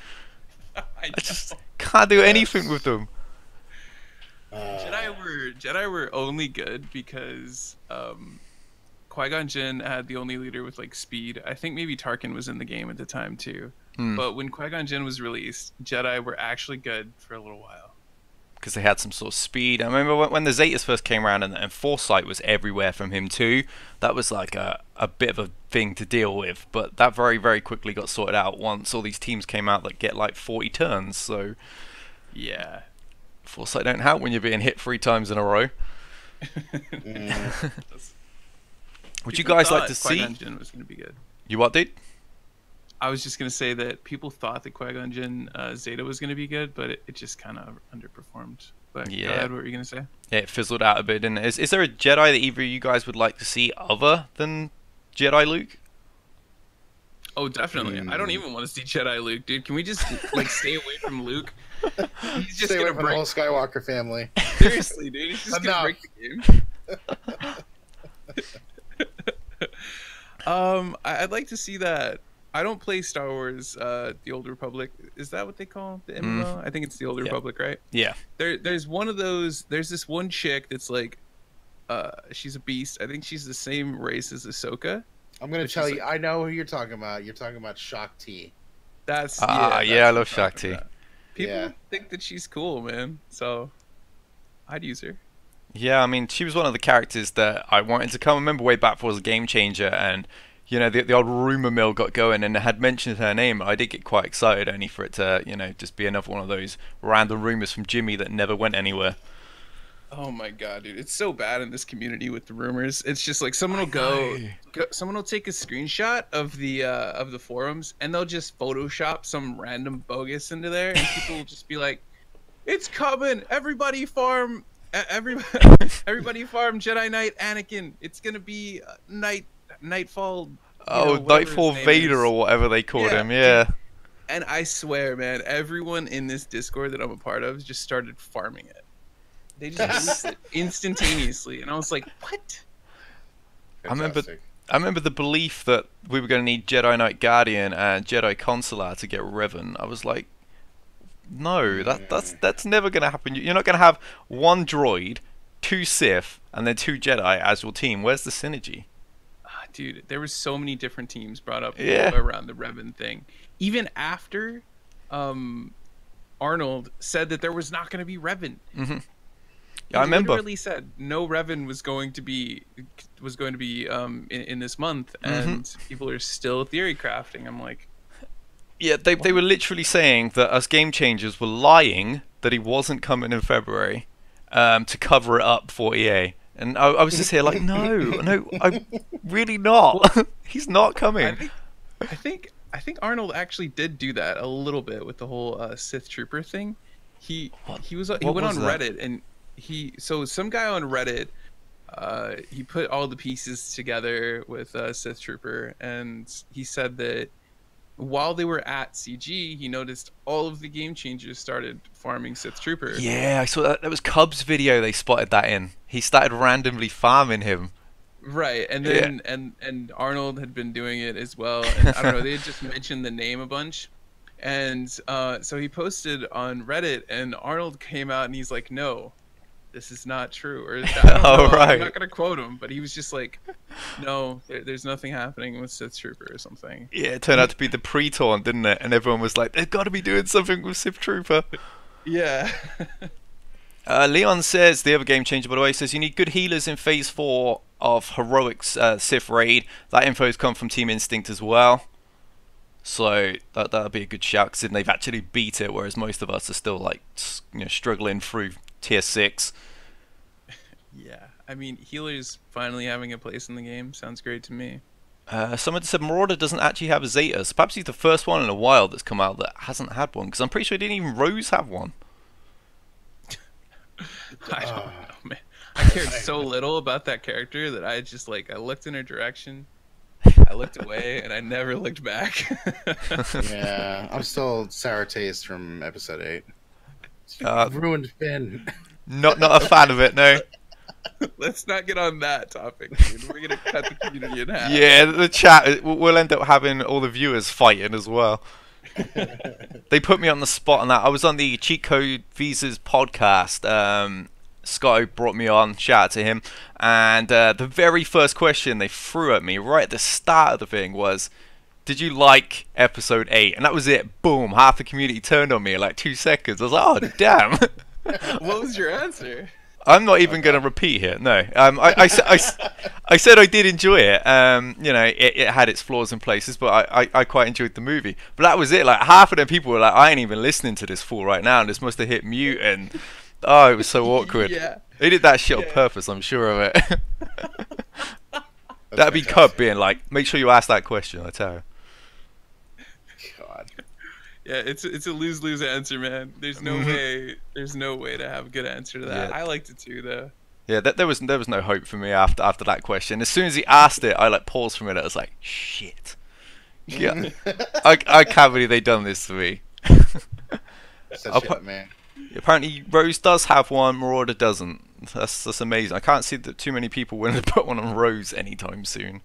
I just can't do anything with them. Jedi were only good because Qui-Gon Jinn had the only leader with like speed. I think maybe Tarkin was in the game at the time too. But when Qui-Gon Jinn was released, Jedi were actually good for a little while. Because they had some sort of speed. I remember when the Zetas first came around and Foresight was everywhere from him too. That was like a bit of a thing to deal with. But that very, very quickly got sorted out once all these teams came out that get like 40 turns. So yeah. Foresight don't help when you're being hit 3 times in a row. Would you guys like to see? Qui-Gon Jinn was going to be good. You what, dude? I was just going to say that people thought that Qui-Gon Jinn Zeta was going to be good, but it just kind of underperformed. But Yeah. go ahead, what were you going to say? Yeah, it fizzled out a bit, didn't it? Is there a Jedi that either of you guys would like to see other than Jedi Luke? Oh, definitely. I don't even want to see Jedi Luke, dude. Can we just like stay away from Luke? He's just Stay away gonna from the whole Skywalker family. Seriously, dude. He's just gonna break the game. I'd like to see that. I don't play Star Wars, The Old Republic. Is that what they call the MMO? I think it's The Old Republic, right? Yeah. There's one of those. There's this one chick that's like, she's a beast. I think she's the same race as Ahsoka. I'm gonna tell you, I know who you're talking about. You're talking about Shakti. That's I love Shakti. People think that she's cool, man. So I'd use her. Yeah, I mean, she was one of the characters that I wanted to come. I remember way back before it was a game changer, and the old rumor mill got going and had mentioned her name. I did get quite excited, only for it to just be another one of those random rumors from Jimmy that never went anywhere. Oh my god, dude! It's so bad in this community with the rumors. It's just like someone will take a screenshot of the forums and they'll just Photoshop some random bogus into there, and people will just be like, "It's coming! Everybody farm, everybody farm Jedi Knight Anakin. It's gonna be Nightfall." Nightfall Vader or whatever they called him. Yeah. And I swear, man, everyone in this Discord that I'm a part of just started farming it. They just released it instantaneously, and I was like, "What?" I remember the belief that we were going to need Jedi Knight Guardian and Jedi Consular to get Revan. I was like, no, that's never going to happen. You're not going to have one droid, 2 Sith, and then 2 Jedi as your team. Where's the synergy? Dude, there were so many different teams brought up around the Revan thing. Even after Arnold said that there was not going to be Revan. Yeah, I remember. Literally said no Revan was going to be in this month, and people are still theory crafting. I'm like, yeah, they were literally saying that us game changers were lying that he wasn't coming in February to cover it up for EA, and I was just here like, no, I'm really not. He's not coming. I think Arnold actually did do that a little bit with the whole Sith Trooper thing. He went on Reddit and. Some guy on Reddit, he put all the pieces together with Sith Trooper, and he said that while they were at CG, he noticed all of the game changers started farming Sith Trooper. Yeah, I saw that. That was Cub's video. They spotted that in. He started randomly farming him. Right, and Yeah. then and Arnold had been doing it as well, and I don't know, they had just mentioned the name a bunch, and so he posted on Reddit, and Arnold came out and he's like, "No, this is not true," or I don't know, Oh, right. I'm not gonna quote him, but he was just like, "No, there's nothing happening with Sith Trooper or something." Yeah, it turned out to be the pre-taunt, didn't it? And everyone was like, they've got to be doing something with Sith Trooper. Yeah. Leon says, the other game changer, by the way, says you need good healers in Phase 4 of Heroic's Sith Raid. That info's come from Team Instinct as well. So that'll be a good shout, because they've actually beat it, whereas most of us are still like, you know, struggling through Tier 6. Yeah, I mean, healers finally having a place in the game sounds great to me. Someone said Marauder doesn't actually have a Zeta, so perhaps he's the first one in a while that's come out that hasn't had one, because I'm pretty sure didn't even Rose have one. I don't know, man. I cared so little about that character that I just like, I looked in her direction, I looked away, and I never looked back. Yeah, I'm still sour taste from episode 8. Ruined Finn. Not a fan of it, no. Let's not get on that topic, dude. We're gonna cut the community in half. Yeah, the chat, we'll end up having all the viewers fighting as well. They put me on the spot on that. I was on the Cheat Code Visas podcast. Scott brought me on, shout out to him. And the very first question they threw at me right at the start of the thing was, did you like episode 8? And that was it. Boom. Half the community turned on me in like 2 seconds. I was like, oh, damn. What was your answer? I'm not even going to repeat it. No, I said I did enjoy it. You know, it had its flaws in places, but I quite enjoyed the movie. But that was it. Like half of them people were like, I ain't even listening to this fool right now, and this must have hit mute. And oh, it was so awkward. Yeah. They did that shit on purpose. I'm sure of it. That'd be Cub being like, make sure you ask that question. I tell you. God. Yeah, it's a lose-lose answer, man. There's no way to have a good answer to that. Yeah. I liked it too, though. Yeah, there was no hope for me after that question. As soon as he asked it, I like paused for a minute. I was like, shit. Yeah, I can't believe they done this to me. Such shit, man. Apparently, Rose does have one, Marauder doesn't. That's amazing. I can't see that too many people willing to put one on Rose anytime soon.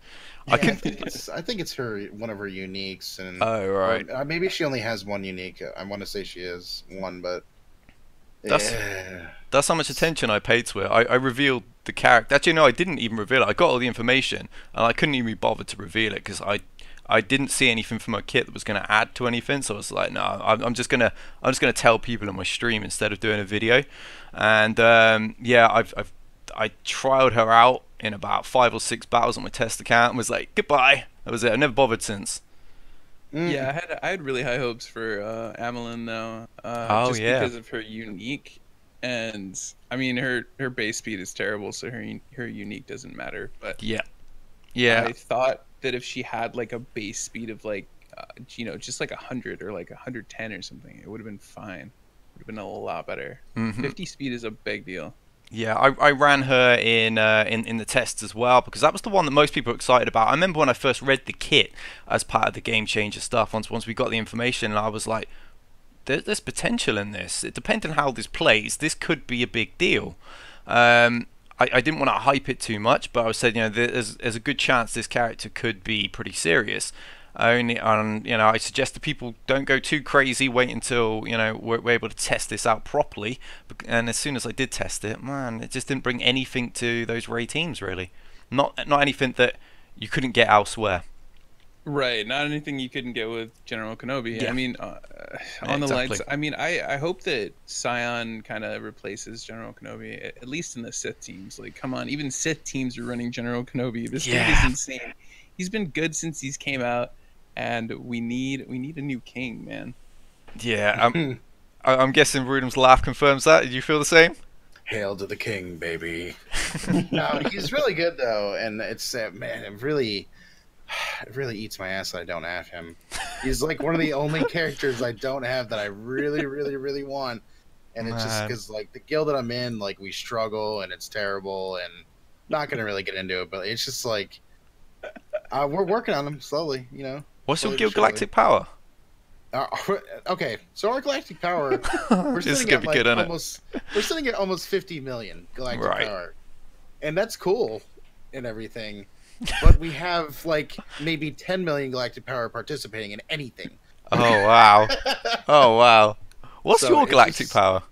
Yeah, I think it's one of her uniques, and oh right, maybe she only has one unique. I want to say she is one, but that's how much attention I paid to it. I revealed the character. Actually, no, I didn't even reveal it. I got all the information, and I couldn't even be bothered to reveal it because I didn't see anything from my kit that was going to add to anything. So I was like, no, I'm just gonna tell people in my stream instead of doing a video. And yeah, I trialed her out in about 5 or 6 battles on my test account and was like, goodbye. That was it. I never bothered since. Yeah, I had really high hopes for Amelin though. Just because of her unique, and I mean her base speed is terrible, so her unique doesn't matter. But yeah, I thought that if she had like a base speed of like, you know, just like 100 or like 110 or something, it would have been fine. Would have been a lot better. 50 speed is a big deal. Yeah, I ran her in the tests as well because that was the one that most people were excited about. I remember when I first read the kit as part of the Game Changer stuff. Once we got the information, and I was like, there's potential in this. It depends on how this plays. This could be a big deal. I didn't want to hype it too much, but I said, you know, there's a good chance this character could be pretty serious. You know, I suggest that people don't go too crazy. Wait until, you know, we're able to test this out properly. And as soon as I did test it, man, it just didn't bring anything to those Rey teams really. Not anything that you couldn't get elsewhere. Right, not anything you couldn't get with General Kenobi. Yeah. I mean, on the lights. I mean, I hope that Scion kind of replaces General Kenobi, at least in the Sith teams. Like, come on, even Sith teams are running General Kenobi. This dude is insane. He's been good since he's came out. And we need a new king, man. Yeah, I'm guessing Rudems' laugh confirms that. Did you feel the same? Hail to the king, baby. No, he's really good though, and it's man, it really eats my ass that I don't have him. He's like one of the only characters I don't have that I really want, and it's just because like the guild that I'm in, like we struggle and it's terrible, and not gonna really get into it, but it's just like we're working on him slowly, you know. What's your slowly but guild surely. galactic power? Uh, okay, so our galactic power, This is gonna be good, isn't it? we're sitting at almost 50 million galactic Right. power, and that's cool and everything. But we have like maybe 10 million galactic power participating in anything. Oh wow. Oh wow. What's So your it's galactic just- power?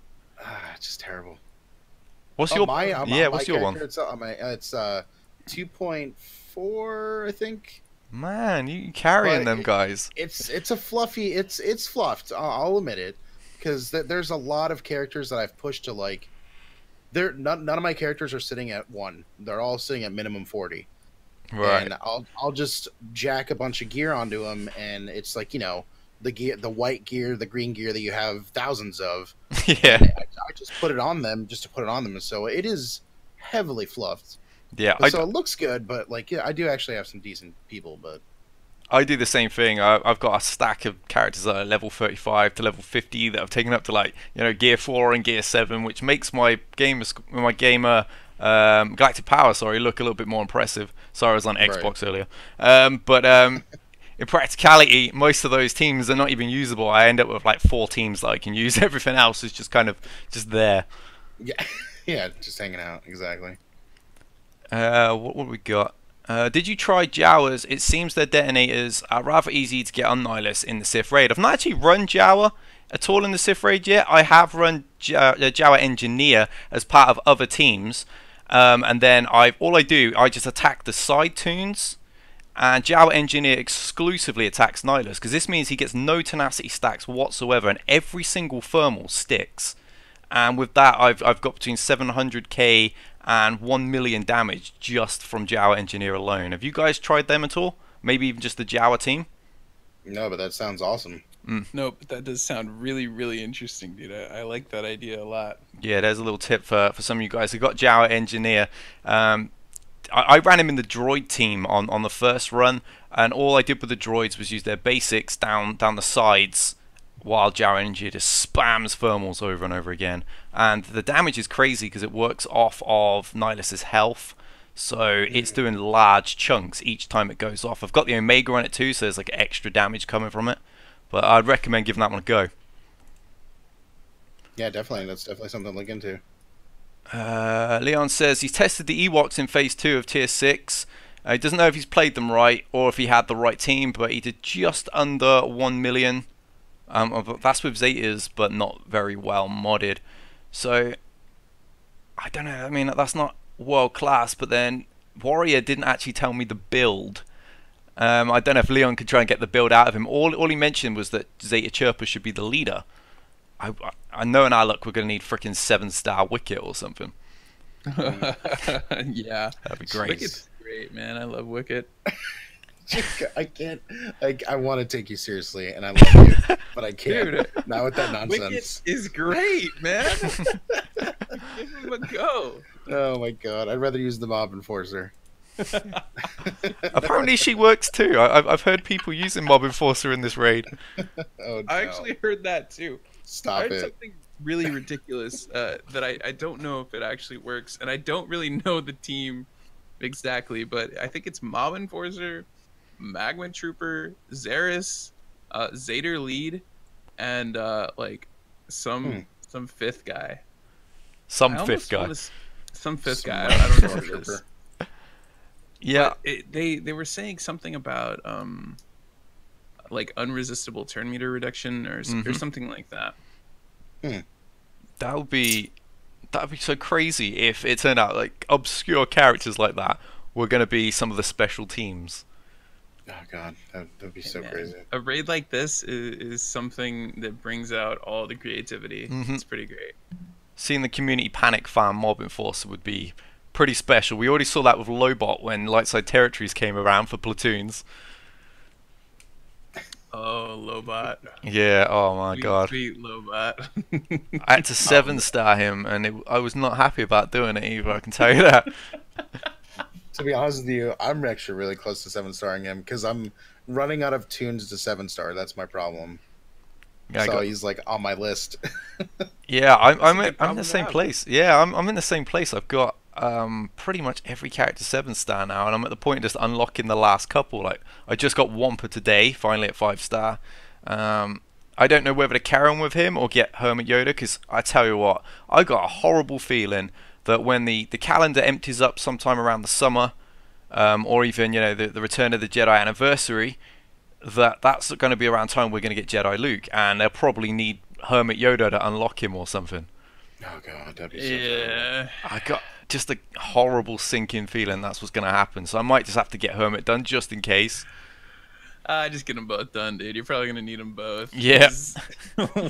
It's just terrible. What's Oh, your my, yeah? my What's your one? character, it's 2.4, I think. Man, you carrying But them guys. It's a fluffy. It's fluffed. I'll admit it, because there's a lot of characters that I've pushed to like. None of my characters are sitting at 1. They're all sitting at minimum 40. Right. And I'll just jack a bunch of gear onto them, and it's like, the gear, the white gear, the green gear that you have thousands of. Yeah. I just put it on them just to put it on them, so it is heavily fluffed. Yeah. So it looks good, but like, yeah, I do actually have some decent people, but I do the same thing. I've got a stack of characters that are level 35 to level 50 that I've taken up to like gear 4 and gear 7, which makes my gamer galactic power look a little bit more impressive. Sorry, I was on Xbox earlier. But in practicality, most of those teams are not even usable. I end up with like 4 teams that I can use. Everything else is just kind of just there. yeah, yeah, just hanging out exactly. What we got? Did you try Jawas? It seems their detonators are rather easy to get on Nihilus in the Sith raid. I've not actually run Jawa at all in the Sith raid yet. I have run Jawa Engineer as part of other teams, and then I just attack the side tunes, and Jawa Engineer exclusively attacks Nihilus, because this means he gets no tenacity stacks whatsoever, and every single thermal sticks. And with that, I've got between 700k and 1 million damage just from Jawa Engineer alone. Have you guys tried them at all? Maybe even just the Jawa team? No, but that sounds awesome. No, but that does sound really, really interesting, dude. I like that idea a lot. Yeah, there's a little tip for some of you guys who got Jawa Engineer. I ran him in the droid team on the first run, and all I did with the droids was use their basics down the sides, while Jawa Engineer just spams thermals over and over again. And the damage is crazy because it works off of Nihilus's health, so it's doing large chunks each time it goes off. I've got the Omega on it too, so there's like extra damage coming from it, but I'd recommend giving that one a go. Yeah, definitely. That's definitely something to look into. Leon says he's tested the Ewoks in Phase 2 of Tier 6. He doesn't know if he's played them right or if he had the right team, but he did just under 1 million. That's with Zetas, but not very well modded. So, I don't know. I mean, that's not world class, but then Warrior didn't actually tell me the build. I don't know if Leon could try and get the build out of him. All he mentioned was that Zeta Chirpa should be the leader. I know in our luck we're going to need freaking 7-star Wicket or something. Yeah. That'd be great. Wicket's great, man. I love Wicket. I can't. I want to take you seriously, and I love you, but I can't. Dude, Not with that nonsense. Wicket is great, man. Give him a go. Oh my god, I'd rather use the Mob Enforcer. Apparently she works too. I've heard people using Mob Enforcer in this raid. Oh, no. I actually heard that too. I Stop heard it. something really ridiculous that I don't know if it actually works, and I don't really know the team exactly, but I think it's Mob Enforcer, Magma Trooper, Xeris, Zader Lead, and like some fifth guy. Some I fifth almost guy. wanna some fifth guy. I don't know what it is. Trooper. Yeah. But they were saying something about like unresistible turn meter reduction or something like that. That'd be so crazy if it turned out like obscure characters like that were going to be some of the special teams. Oh god, that'd be so Man, crazy. a raid like this is something that brings out all the creativity. It's pretty great. Seeing the community panic farm Mob Enforcer would be pretty special. We already saw that with Lobot when Lightside Territories came around for platoons. Oh, Lobot. Yeah, oh my god. Sweet Lobot. I had to 7-star him, and I was not happy about doing it either, I can tell you that. To be honest with you, I'm actually really close to 7-starring him because I'm running out of tunes to 7-star. That's my problem. Yeah, So he's like on my list. yeah, I'm good in problem the to same have. place. Yeah, I'm in the same place. I've got pretty much every character 7-star now, and I'm at the point of just unlocking the last couple. Like, I just got Wampa today, finally at 5-star. I don't know whether to carry on with him or get Hermit Yoda, because I tell you what, I got a horrible feeling that when the calendar empties up sometime around the summer, or even, the Return of the Jedi anniversary, that's going to be around time we're going to get Jedi Luke, and they'll probably need Hermit Yoda to unlock him or something. Oh god, that'd be so Yeah. I got just a horrible sinking feeling that's what's going to happen, so I might just have to get Hermit done just in case. Just get them both done, dude. You're probably gonna need them both. Yeah.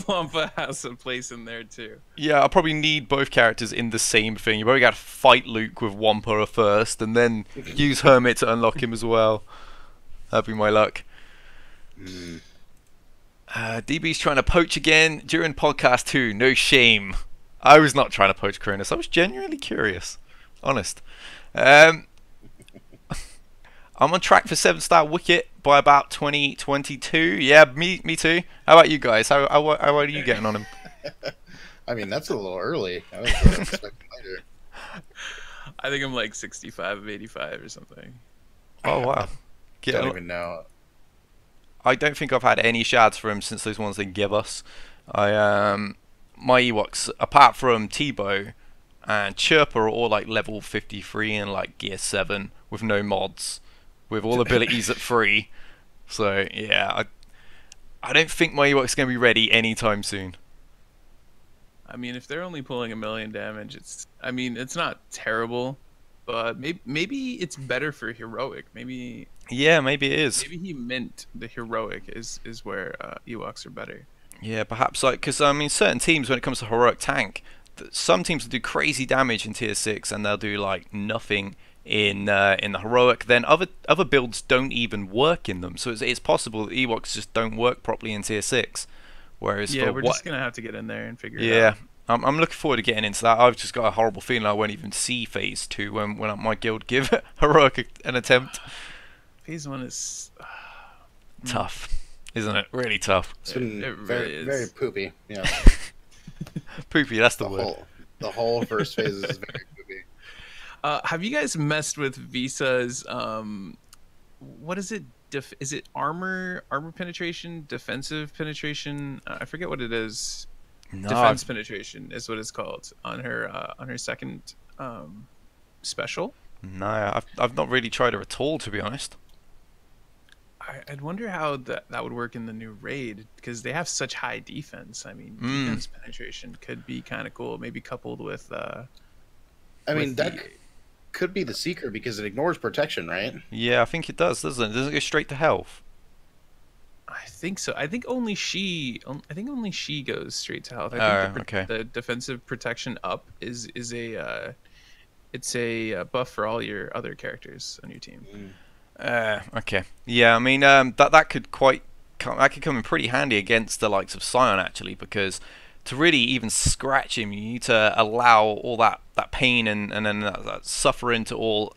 Wampa has a place in there too. Yeah, I'll probably need both characters in the same thing. You probably got to fight Luke with Wampa first, and then use Hermit to unlock him as well. That'd be my luck. DB's trying to poach again during podcast 2. No shame. I was not trying to poach Cronus. I was genuinely curious. Honest. I'm on track for 7-star Wicket by about 2022. Yeah, me too. How about you guys? How are you getting on him? I mean, that's a little early. I was expecting later. I think I'm like 65 of 85 or something. Oh wow. I don't even know. I don't think I've had any shards for him since those ones they give us. My Ewoks, apart from T-Bow and Chirpa, are all like level 53 and like gear 7 with no mods, with all abilities at 3. So yeah, I don't think my Ewok's going to be ready anytime soon. I mean, if they're only pulling 1 million damage, it's not terrible, but maybe it's better for heroic. Maybe it is. Maybe he meant the heroic is where Ewoks are better. Yeah, perhaps, like, because I mean, certain teams, when it comes to heroic tank, some teams will do crazy damage in tier 6 and they'll do like nothing in the heroic. Then other builds don't even work in them, so it's possible that Ewoks just don't work properly in tier 6. Whereas we're just gonna have to get in there and figure it out. Yeah, I'm looking forward to getting into that. I've just got a horrible feeling I won't even see phase 2 when my guild give heroic an attempt. Phase 1 is tough, isn't it? Really tough. It's been It very, really is. very poopy. Yeah. Poopy, that's the word. The whole first phase is very poopy. Have you guys messed with Visa's what is it? Is it armor penetration, defensive penetration? I forget what it is. No, Defense penetration is what it's called on her second special. No, I've not really tried her at all, to be honest. I'd wonder how that would work in the new raid, because they have such high defense. I mean, defense penetration could be kind of cool, maybe coupled with. I mean, that could be the secret because it ignores protection, right? Yeah, I think it does, doesn't it? Doesn't it go straight to health? I think so. I think only she goes straight to health. I think the defensive protection up is a it's a buff for all your other characters on your team. Okay. Yeah, I mean that could come in pretty handy against the likes of Scion, actually, because to really even scratch him, you need to allow all that pain and then that suffering to all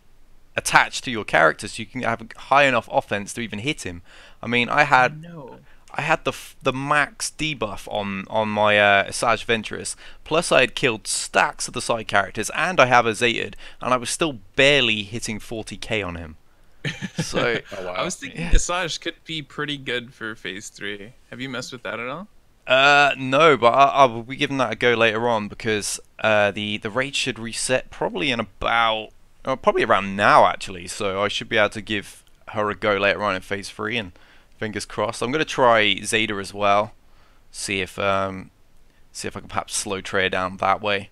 attach to your character, so you can have a high enough offense to even hit him. I mean, I had the max debuff on my Asajj Ventress, plus I had killed stacks of the side characters, and I have a Zated, and I was still barely hitting 40k on him. So Oh, wow. I was thinking Asajj could be pretty good for phase 3. Have you messed with that at all? no, but I will be giving that a go later on, because the raid should reset probably in about probably around now, actually. So I should be able to give her a go later on in phase 3, and fingers crossed. I'm going to try Zeta as well, see if I can perhaps slow Trey down that way.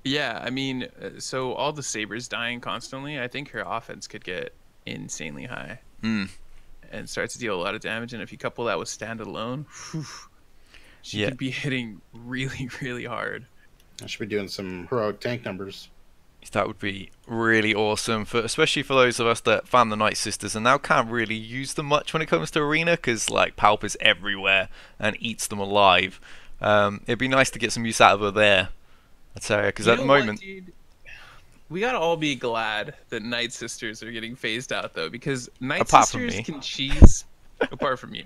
Yeah, I mean, so all the sabers dying constantly, I think her offense could get insanely high and start to deal a lot of damage. And if you couple that with stand alone, she could be hitting really, really hard. I should be doing some heroic tank numbers. That would be really awesome, especially for those of us that found the Night Sisters and now can't really use them much when it comes to arena, because like Palp is everywhere and eats them alive. It'd be nice to get some use out of her there. I tell you, because at the moment, dude? We gotta all be glad that Night Sisters are getting phased out, though, because Night Apart from Sisters me. can cheese. Apart from you,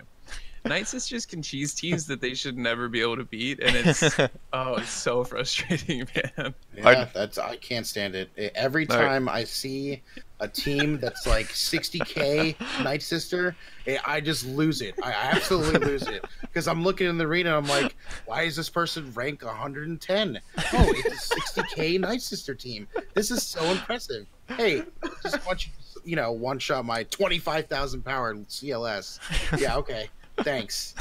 Night Sisters can cheese teams that they should never be able to beat, and it's it's so frustrating, man. Yeah, I can't stand it. Every No. time I see a team that's like 60k Night Sister, I just lose it. I absolutely lose it because I'm looking in the arena. And I'm like, why is this person rank 110? Oh, it's a 60k Night Sister team. This is so impressive. Hey, just want you one shot my 25,000 power CLS. Yeah, okay. Thanks.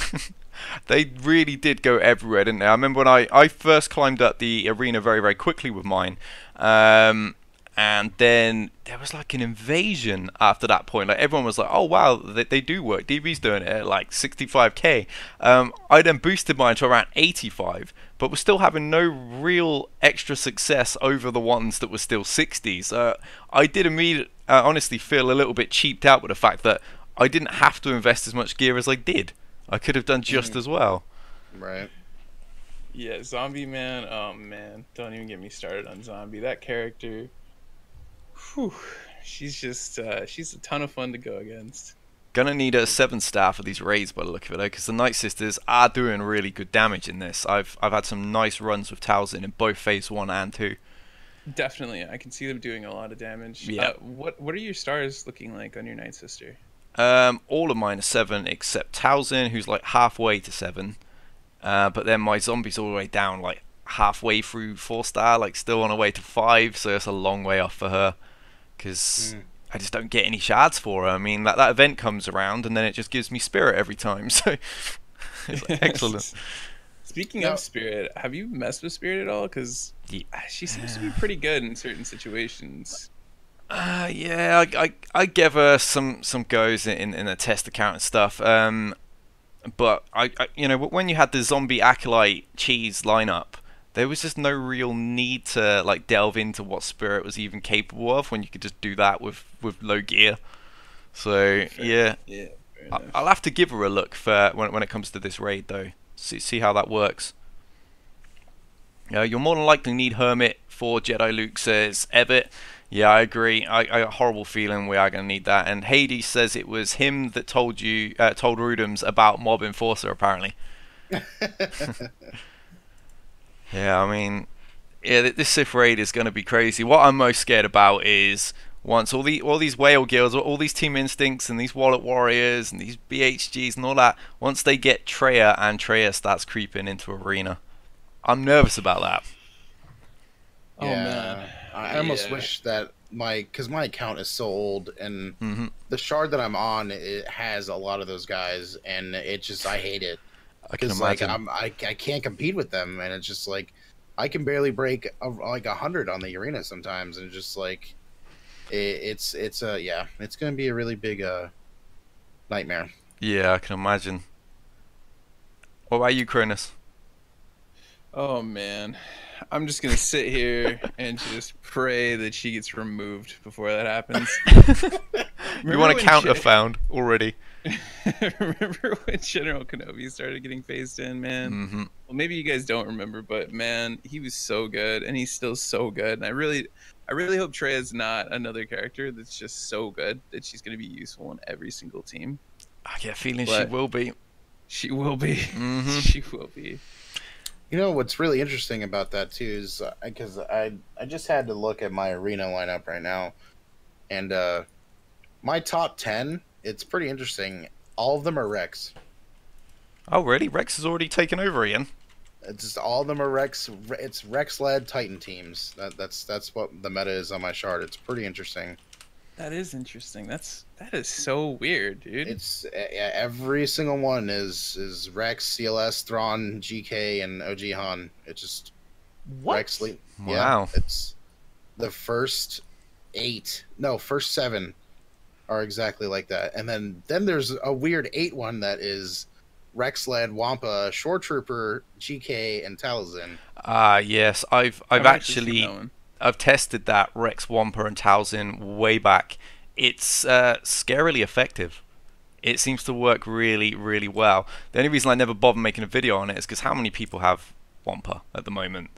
They really did go everywhere, didn't they? I remember when I first climbed up the arena very, very quickly with mine. And then there was like an invasion after that point. Like everyone was like, oh wow, they do work. DB's doing it at like 65k. I then boosted mine to around 85, but was still having no real extra success over the ones that were still 60s. I did immediately, honestly feel a little bit cheaped out with the fact that I didn't have to invest as much gear as I did. I could have done just as well. Right. Yeah, Zombie Man. Oh man, don't even get me started on Zombie. That character. Whew, she's just she's a ton of fun to go against. Gonna need a 7-star for these raids by the look of it, because the Night Sisters are doing really good damage in this. I've had some nice runs with Talzin in both phase 1 and 2. Definitely, I can see them doing a lot of damage. Yeah. What are your stars looking like on your Night Sister? All of mine are 7 except Talzin, who's like halfway to 7. But then my zombie's all the way down, like halfway through 4-star, like still on her way to 5, so it's a long way off for her. Because I just don't get any shards for her. I mean, that event comes around and then it just gives me spirit every time, so it's like, excellent. Speaking of spirit, have you messed with spirit at all? Because she seems to be pretty good in certain situations. Yeah, I gave her some goes in a test account and stuff. But I when you had the zombie acolyte cheese lineup, there was just no real need to like delve into what spirit was even capable of when you could just do that with low gear. So yeah, I'll have to give her a look for when it comes to this raid though. See how that works. You'll more than likely need Hermit for Jedi Luke, says Everett. Yeah, I agree. I got a horrible feeling we are going to need that. And Hades says it was him that told Rudems about Mob Enforcer, apparently. Yeah, I mean, this Sith raid is going to be crazy. What I'm most scared about is once all these whale guilds, all these Team Instincts and these Wallet Warriors and these BHGs and all that, once they get Traya and Traya starts creeping into Arena. I'm nervous about that. Oh man. I almost wish that because my account is so old and the shard that I'm on, it has a lot of those guys, and it just, I hate it. I can imagine. I can't compete with them, and it's just like I can barely break like 100 on the arena sometimes, and just like it's going to be a really big nightmare. Yeah, I can imagine. What about you, Cronus? Oh man, I'm just gonna sit here and just pray that she gets removed before that happens. You want a counter found already? Remember when General Kenobi started getting phased in, man? Well, maybe you guys don't remember, but man, he was so good, and he's still so good. And I really hope Treya's not another character that's just so good that she's gonna be useful in every single team. I get a feeling she will be. She will be. She will be. You know what's really interesting about that too is because I just had to look at my arena lineup right now, and my top 10, it's pretty interesting. All of them are Rex. Oh really? Rex has already taken over again. It's just all of them are Rex. It's Rex-led Titan teams. That's what the meta is on my chart. It's pretty interesting. That is interesting. That is so weird, dude. It's every single one is Rex, CLS, Thrawn, GK, and OG Han. It's just Rex. Wow. Yeah, it's the first 7 are exactly like that, and then there's a weird 8 one that is Rex-led Wampa, Shore Trooper, GK, and Talzin. Yes, I've actually I've tested that Rex, Wampa, and Talzin way back. It's scarily effective. It seems to work really, really well. The only reason I never bother making a video on it is because how many people have Wampa at the moment?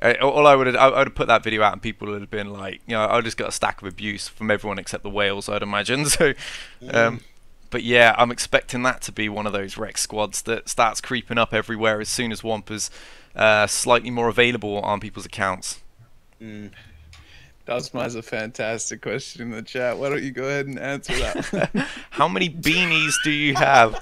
I would have put that video out and people would have been like, I just got a stack of abuse from everyone except the whales, I'd imagine. So, But yeah, I'm expecting that to be one of those rec squads that starts creeping up everywhere as soon as Wampa's slightly more available on people's accounts. Mm. Dosma has a fantastic question in the chat. Why don't you go ahead and answer that one? How many beanies do you have?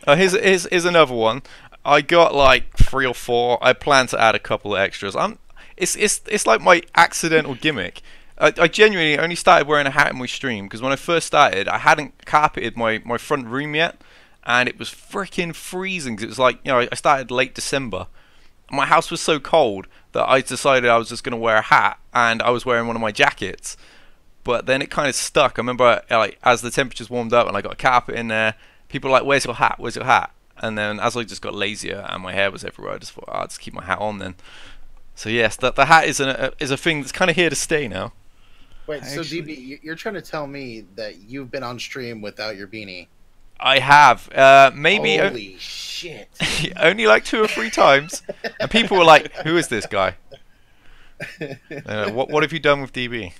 Here's another one. I got like 3 or 4. I plan to add a couple of extras. It's like my accidental gimmick. I genuinely only started wearing a hat in my stream because when I first started, I hadn't carpeted my front room yet, and it was freaking freezing. 'Cause it was like, you know, I started late December. My house was so cold that I decided I was just going to wear a hat, and I was wearing one of my jackets. But then it kind of stuck. I remember, like, as the temperatures warmed up and I got a carpet in there, people were like, "Where's your hat? Where's your hat?" And then as I just got lazier and my hair was everywhere, I just thought, I'll just keep my hat on then. So yes, the hat is a thing that's kind of here to stay now. Wait, so DB, you're trying to tell me that you've been on stream without your beanie? I have. Maybe Holy shit. only like 2 or 3 times. And people were like, "Who is this guy? What have you done with DB?"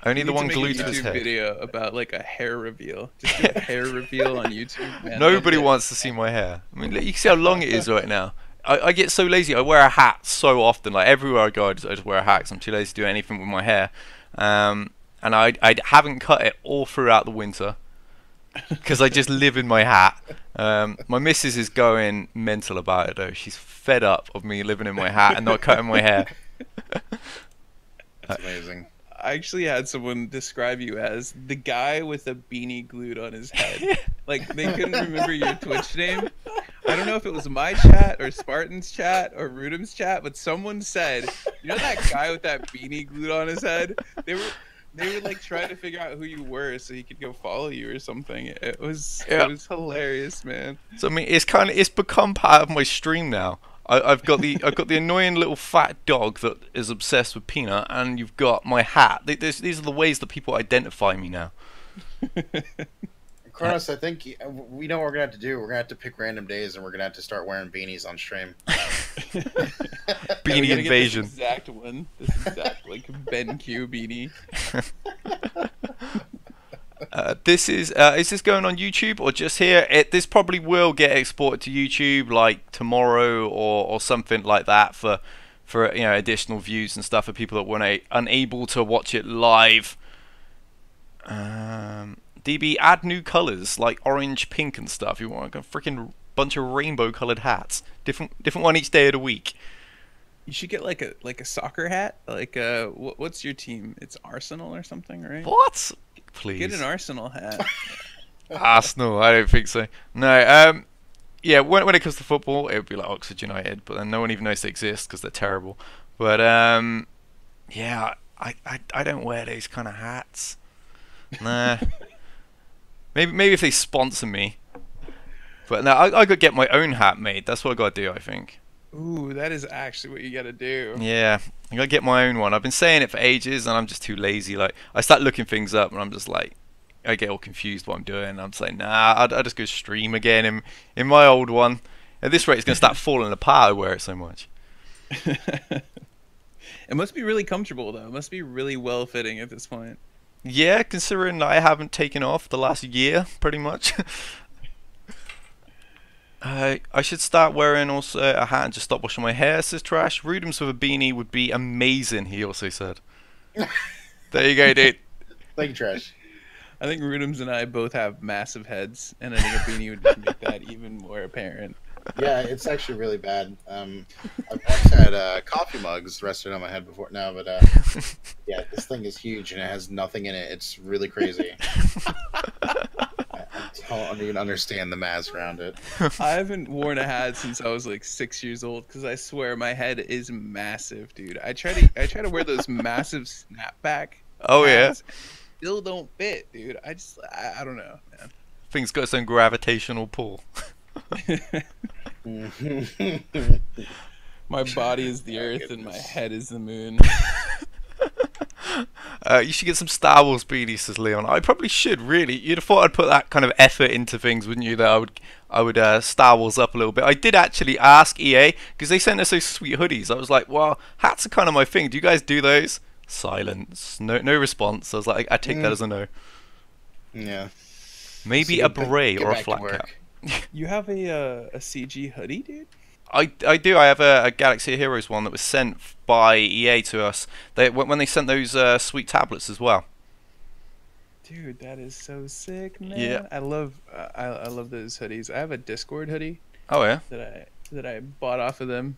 Only the one glued to his head. Video about like a hair reveal. Just do a hair reveal on YouTube. Man, Nobody wants to see my hair. I mean, you can see how long it is right now. I get so lazy. I wear a hat so often. Like everywhere I go, I just wear a hat because I'm too lazy to do anything with my hair. And I haven't cut it all throughout the winter because I just live in my hat. My missus is going mental about it though. She's fed up of me living in my hat and not cutting my hair. That's amazing. I actually had someone describe you as the guy with a beanie glued on his head. Like, they couldn't remember your Twitch name. I don't know if it was my chat or Spartan's chat or Rudems chat, but someone said, you know that guy with that beanie glued on his head? They were like trying to figure out who you were so he could go follow you or something. It was hilarious, man. So I mean, it's become part of my stream now. I've got the annoying little fat dog that is obsessed with Peanut, and you've got my hat. These are the ways that people identify me now. Cronus, I think we know what we're gonna have to do. We're gonna have to pick random days, and we're gonna have to start wearing beanies on stream. Beanie invasion. This exact one. This exact like Ben Q beanie. Is this going on YouTube or just here? This probably will get exported to YouTube like tomorrow or something like that for you know, additional views and stuff for people that weren't unable to watch it live. DB, add new colors like orange, pink, and stuff. You want a freaking bunch of rainbow-colored hats, different one each day of the week. You should get like a soccer hat. Like what's your team? It's Arsenal or something, right? What? Please get an Arsenal hat. Arsenal? I don't think so. No. Yeah. When it comes to football, it would be like Oxford United, but then no one even knows they exist because they're terrible. But yeah, I don't wear those kind of hats. Nah. Maybe if they sponsor me. But no, I could get my own hat made. That's what I gotta do, I think. Ooh, that is actually what you gotta do. Yeah, I gotta get my own one. I've been saying it for ages, and I'm just too lazy. Like, I start looking things up, and I'm just like, I get all confused what I'm doing. I'm just like, nah, I'll just go stream again in my old one. At this rate, it's gonna start falling apart. I wear it so much. It must be really comfortable, though. It must be really well fitting at this point. Yeah, considering I haven't taken off the last year, pretty much. I should start wearing also a hat and just stop washing my hair, says Trash. Rudems with a beanie would be amazing, he also said. There you go, dude. Thank you, Trash. I think Rudems and I both have massive heads, and I think a beanie would just make that even more apparent. Yeah, it's actually really bad. I've once had coffee mugs rested on my head before now, but yeah, this thing is huge and it has nothing in it. It's really crazy. I don't even understand the mass around it. I haven't worn a hat since I was like 6 years old because I swear my head is massive, dude. I try to wear those massive snapback. Oh hats, yeah. Still don't fit, dude. I don't know, man. Thing's got some gravitational pull. My body is the earth and my head is the moon. You should get some Star Wars beanies, says Leon. I probably should, really. You'd have thought I'd put that kind of effort into things, wouldn't you? That I would Star Wars up a little bit. I did actually ask EA because they sent us those sweet hoodies. I was like, well, hats are kind of my thing. Do you guys do those? Silence. No response. I was like, I take that as a no. Yeah. Maybe So a get beret or a back to flat work. cap. You have a CG hoodie, dude? I do. I have a Galaxy of Heroes one that was sent by EA to us. When they sent those sweet tablets as well. Dude, that is so sick, man. Yeah. I love I love those hoodies. I have a Discord hoodie Oh yeah. that I bought off of them.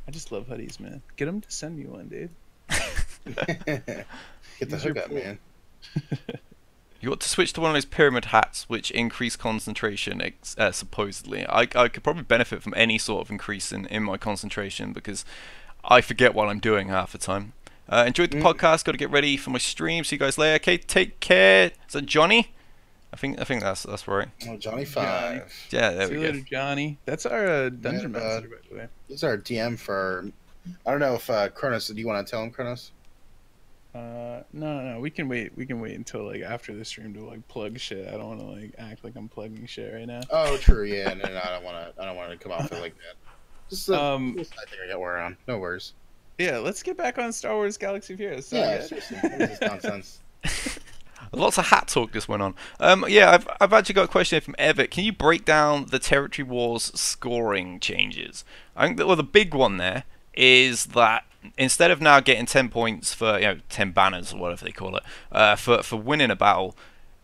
I just love hoodies, man. Get them to send me one, dude. Get the Use your hookup, pool. man. You got to switch to one of those pyramid hats, which increase concentration. Supposedly, I could probably benefit from any sort of increase in my concentration because I forget what I'm doing half the time. Enjoyed the podcast. Got to get ready for my stream. See you guys later. Okay, take care. Is that Johnny? I think that's right. Oh, Johnny 5. Yeah, there See we you go. later, Johnny. That's our dungeon Yeah, master, by the way. This is our DM for. I don't know if Cronus. Do you want to tell him, Cronus? No. We can wait. We can wait until like after the stream to like plug shit. I don't want to like act like I'm plugging shit right now. Oh, true. Yeah, no, I don't want to. I don't want to come off it like that. Just a Um, little side thing I got wear on. No worries. Yeah, let's get back on Star Wars Galaxy of Heroes. Yeah, Sorry, seriously. What is this nonsense? Lots of hat talk just went on. Yeah, I've actually got a question here from Everett. Can you break down the Territory Wars scoring changes? I think that the big one there is that instead of now getting 10 points for 10 banners or whatever they call it for winning a battle,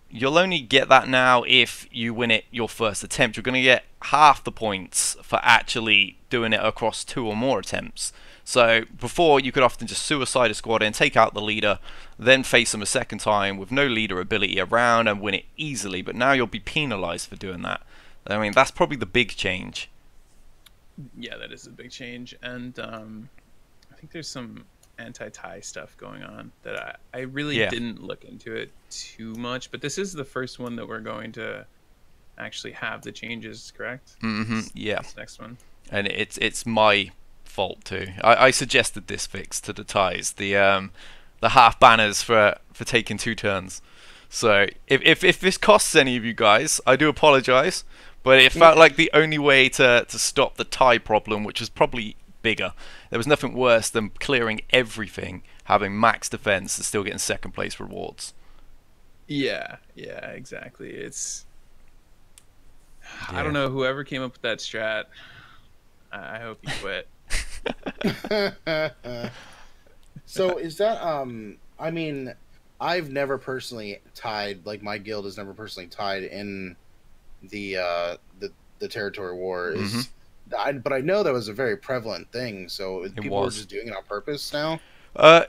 you'll only get that now if you win it your first attempt. You're going to get half the points for actually doing it across 2 or more attempts. So before, you could often just suicide a squad and take out the leader, then face them a second time with no leader ability around and win it easily. But now you'll be penalized for doing that. I mean, that's probably the big change. Yeah, that is a big change, and I think there's some anti-tie stuff going on that I really didn't look into it too much. But this is the first one that we're going to actually have the changes, correct? Mm-hmm. Yeah. This next one. And it's my fault too. I suggested this fix to the ties, the half banners for taking 2 turns. So if this costs any of you guys, I do apologize, but it felt like the only way to stop the tie problem, which was probably bigger. There was nothing worse than clearing everything, having max defense, and still getting second place rewards. Yeah, exactly. I don't know, whoever came up with that strat, I hope you quit. So is that I mean, I've never personally tied, like my guild has never personally tied in the territory war but I know that was a very prevalent thing, so people were just doing it on purpose now.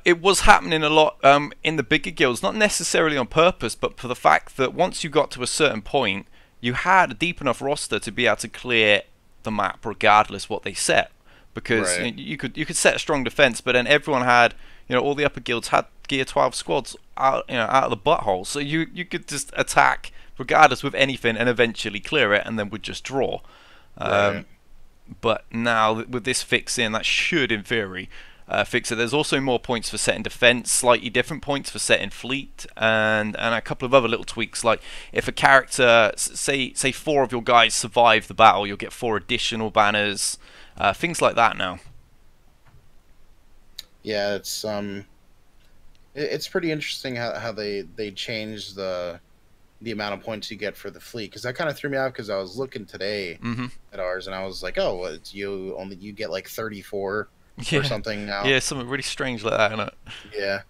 It was happening a lot in the bigger guilds, not necessarily on purpose, but for the fact that once you got to a certain point, you had a deep enough roster to be able to clear the map regardless what they set. Because you could set a strong defense, but then everyone had, all the upper guilds had Gear 12 squads out of the butthole, so you could just attack regardless with anything and eventually clear it, and then would just draw. But now with this fix in, that should, in theory, fix it. There's also more points for setting defense, slightly different points for setting fleet, and a couple of other little tweaks. Like if a character, say 4 of your guys survive the battle, you'll get 4 additional banners. Things like that now. Yeah, it's pretty interesting how they changed the amount of points you get for the fleet, because that kind of threw me off, because I was looking today at ours and I was like, oh, well, you get like 34 or something now. Yeah, something really strange like that, isn't it?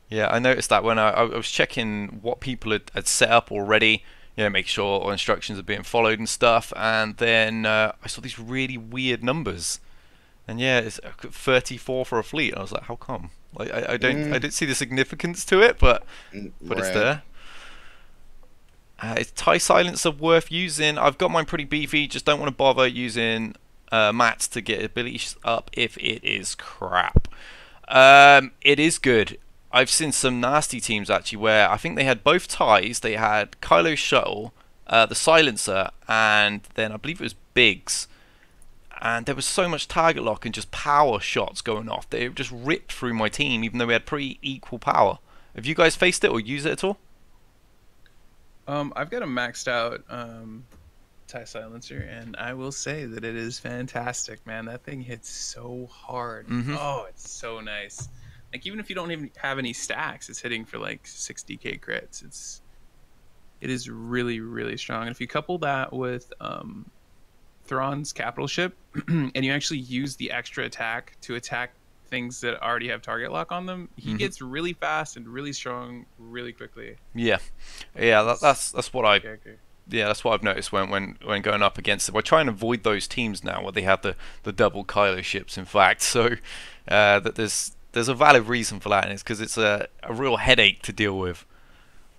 Yeah, I noticed that when I was checking what people had set up already, make sure all instructions are being followed and stuff, and then I saw these really weird numbers, and it's 34 for a fleet. And I was like, how come? Like I don't see the significance to it, but it's there. Is tie silencer worth using? I've got mine pretty beefy. Just don't want to bother using mats to get abilities up if it is crap. It is good. I've seen some nasty teams actually where I think they had both ties. They had Kylo's shuttle, the silencer, and then I believe it was Biggs. And there was so much target lock and just power shots going off that it just ripped through my team, even though we had pretty equal power. Have you guys faced it or used it at all? I've got a maxed out tie silencer, and I will say that it is fantastic, man. That thing hits so hard. Oh, it's so nice. Like even if you don't even have any stacks, it's hitting for like 60k crits. It is really, really strong. And if you couple that with Thrawn's capital ship, and you actually use the extra attack to attack things that already have target lock on them, he gets really fast and really strong really quickly. Yeah, that's what that's what I've noticed when going up against it. We're trying to avoid those teams now where they have the double Kylo ships. In fact, so that there's a valid reason for that, and it's because it's a real headache to deal with.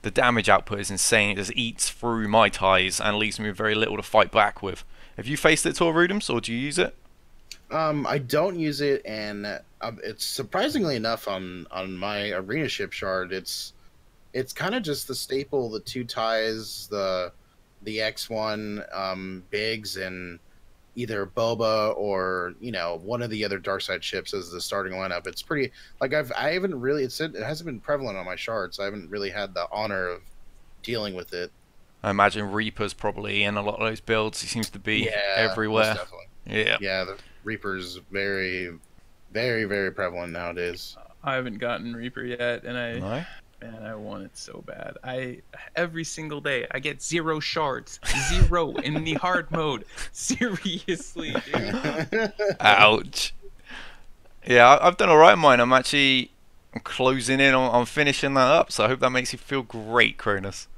The damage output is insane. It just eats through my ties and leaves me with very little to fight back with. Have you faced it at all, Rudems, or do you use it? I don't use it, and it's surprisingly enough on my arena ship shard. It's kind of just the staple: the 2 ties, the X1 Biggs, and either Boba or one of the other dark side ships as the starting lineup. It's pretty like I haven't really it hasn't been prevalent on my shard, so I haven't really had the honor of dealing with it. I imagine Reaper's probably in a lot of those builds. He seems to be everywhere. Most definitely. Yeah, the Reaper's very, very, very prevalent nowadays. I haven't gotten Reaper yet, and I want it so bad. Every single day I get 0 shards, 0 in the hard mode. Seriously, dude. Ouch. Yeah, I've done alright in mine. I'm closing in on finishing that up, so I hope that makes you feel great, Cronus.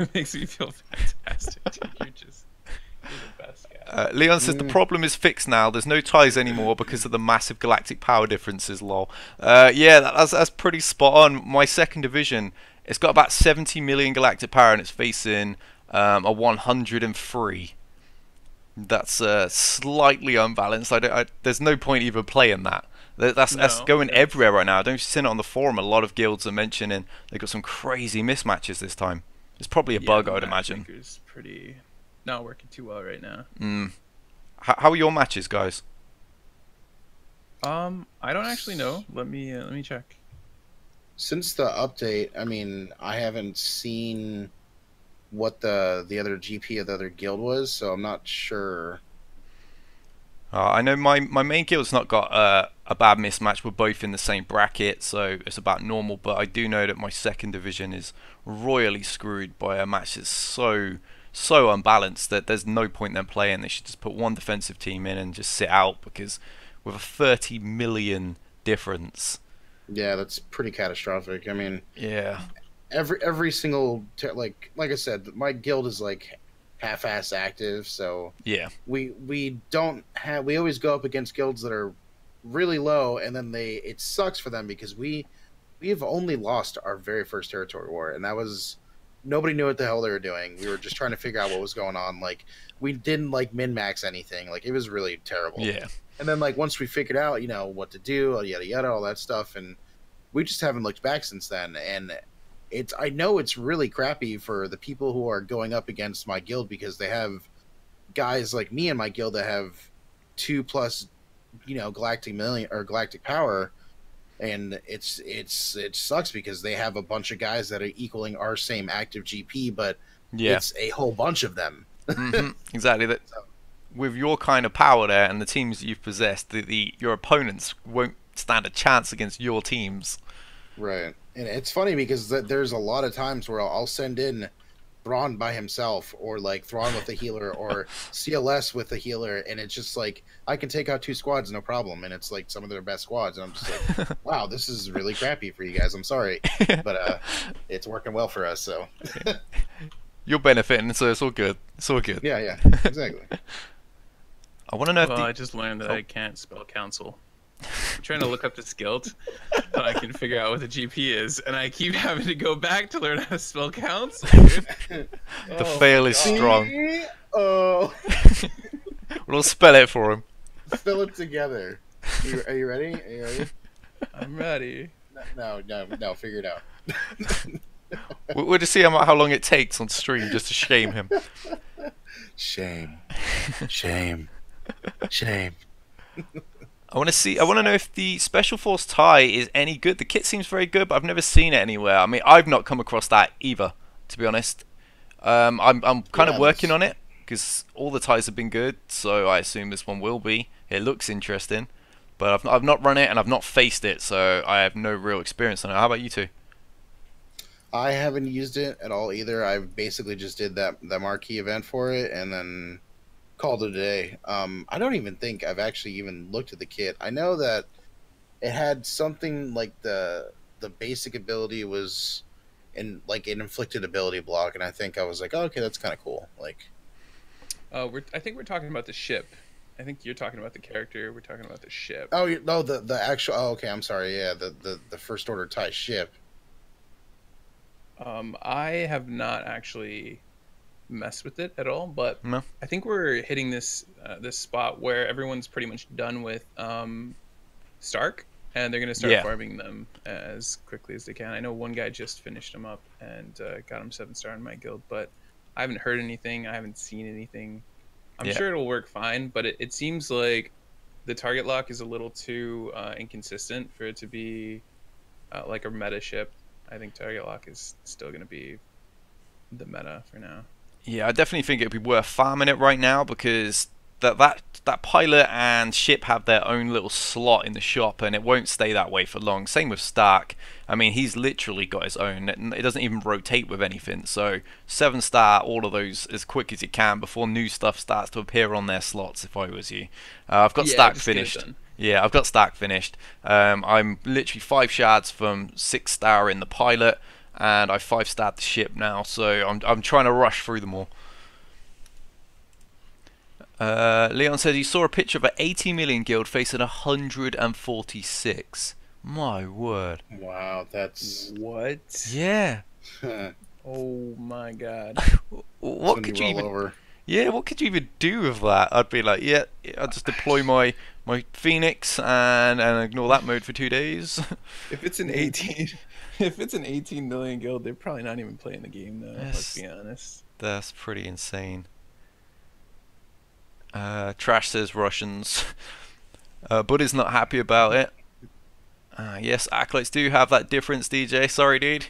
It makes me feel fantastic, dude. You're the best guy. Leon says the problem is fixed now. There's no ties anymore because of the massive galactic power differences. Lol. Yeah, that's pretty spot on. My second division, it's got about 70 million galactic power and it's facing a 103. That's slightly unbalanced. There's no point even playing that. That's going everywhere right now. I don't see it on the forum. A lot of guilds are mentioning they've got some crazy mismatches this time. It's probably a bug, I would imagine. It's pretty not working too well right now. How are your matches, guys? I don't actually know. Let me check. Since the update, I mean, I haven't seen what the other GP of the other guild was, so I'm not sure. I know my main guild's not got a bad mismatch. We're both in the same bracket, so it's about normal. But I do know that my second division is royally screwed by a match that's so unbalanced that there's no point in them playing. They should just put one defensive team in and just sit out, because with a 30 million difference. Yeah, that's pretty catastrophic. I mean, yeah, every single like I said, my guild is like half-ass active, so yeah, we always go up against guilds that are really low, and then it sucks for them because we have only lost our very first territory war, and that was nobody knew what the hell they were doing. We were just trying to figure out what was going on. Like, we didn't like min-max anything. Like, it was really terrible. Yeah. And then like once we figured out what to do, yada yada, all that stuff, and we just haven't looked back since then. And I know it's really crappy for the people who are going up against my guild, because they have guys like me in my guild that have 2+ galactic million or galactic power, and it sucks because they have a bunch of guys that are equaling our same active GP, but it's a whole bunch of them. Exactly. That with your kind of power there and the teams that you've possessed, your opponents won't stand a chance against your teams. Right. And it's funny because there's a lot of times where I'll send in Thrawn by himself, or like Thrawn with a healer, or CLS with a healer, and it's just like I can take out 2 squads no problem, and it's like some of their best squads, and I'm just like, wow, this is really crappy for you guys. I'm sorry, but it's working well for us. So you're benefiting, so it's all good. It's all good. Yeah, exactly. I want to know if I just learned that I can't spell council. I'm trying to look up this guild so I can figure out what the GP is, and I keep having to go back to learn how to spell council. The fail is strong. Oh. We'll spell it for him. Spell it together. Are you ready? I'm ready. No, figure it out. We'll just see how long it takes on stream just to shame him. Shame. I want to know if the Special Force tie is any good. The kit seems very good, but I've never seen it anywhere. I mean, I've not come across that either, to be honest. I'm kind of working on it because all the ties have been good, so I assume this one will be. It looks interesting, but I've not run it and I've not faced it, so I have no real experience on it. How about you two? I haven't used it at all either. I basically just did that marquee event for it and then called it a day. I don't even think I've actually even looked at the kit. I know that it had something like the basic ability was in like an inflicted ability block, and I think I was like, oh, okay, that's kind of cool. Like, I think we're talking about the ship. I think you're talking about the character. We're talking about the ship. oh no, the actual. Oh, okay, I'm sorry. Yeah, the first order TIE ship. I have not actually messed with it at all, but No. I think we're hitting this this spot where everyone's pretty much done with Stark, and they're going to start farming them as quickly as they can. I know one guy just finished him up and got him 7-star in my guild, but I haven't heard anything. I haven't seen anything. I'm sure it'll work fine, but it seems like the target lock is a little too inconsistent for it to be like a meta ship. I think target lock is still going to be the meta for now. Yeah, I definitely think it would be worth farming it right now, because that pilot and ship have their own little slot in the shop, and it won't stay that way for long. Same with Stark. I mean, he's literally got his own. It doesn't even rotate with anything. So 7-star all of those as quick as you can before new stuff starts to appear on their slots. If I was you, I've got Stark finished. Yeah, I've got Stark finished. I'm literally 5 shards from 6-star in the pilot, and I 5-starred the ship now. So I'm trying to rush through them all. Leon says he saw a picture of an 80 million guild facing 146. My word. Wow, that's what? Yeah. Oh my god. What could you even? Yeah, what could you even do with that? I'd be like, yeah, I'll just deploy my Phoenix and ignore that mode for 2 days. If it's an 18, if it's an 18 million guild, they're probably not even playing the game though. Let's be honest. That's pretty insane. Trash says Russians. Buddy's not happy about it. Yes, acolytes do have that difference, DJ. Sorry, dude.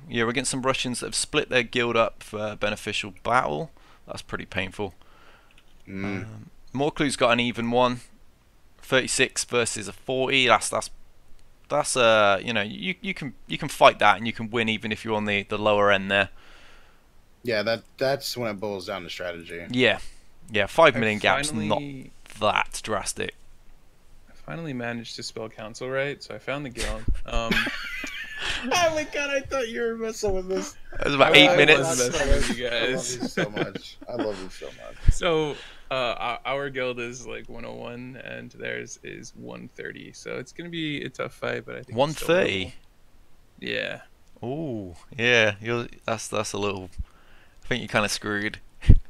Yeah, we're getting some Russians that have split their guild up for beneficial battle. That's pretty painful. Morclu's got an even one. 36 versus a 40. That's you know, you can fight that and you can win even if you're on the lower end there. Yeah, that's when it boils down to strategy. Yeah, 5 million gaps, not that drastic. I finally managed to spell council right, so I found the guild. Oh my god, I thought you were messing with this. It was about 8 minutes. I was messing with you guys. I love you so much. I love you so much. So our guild is like 101 and theirs is 130, so it's gonna be a tough fight, but I think 130. Yeah. Oh, yeah. That's a little. I think you're kind of screwed.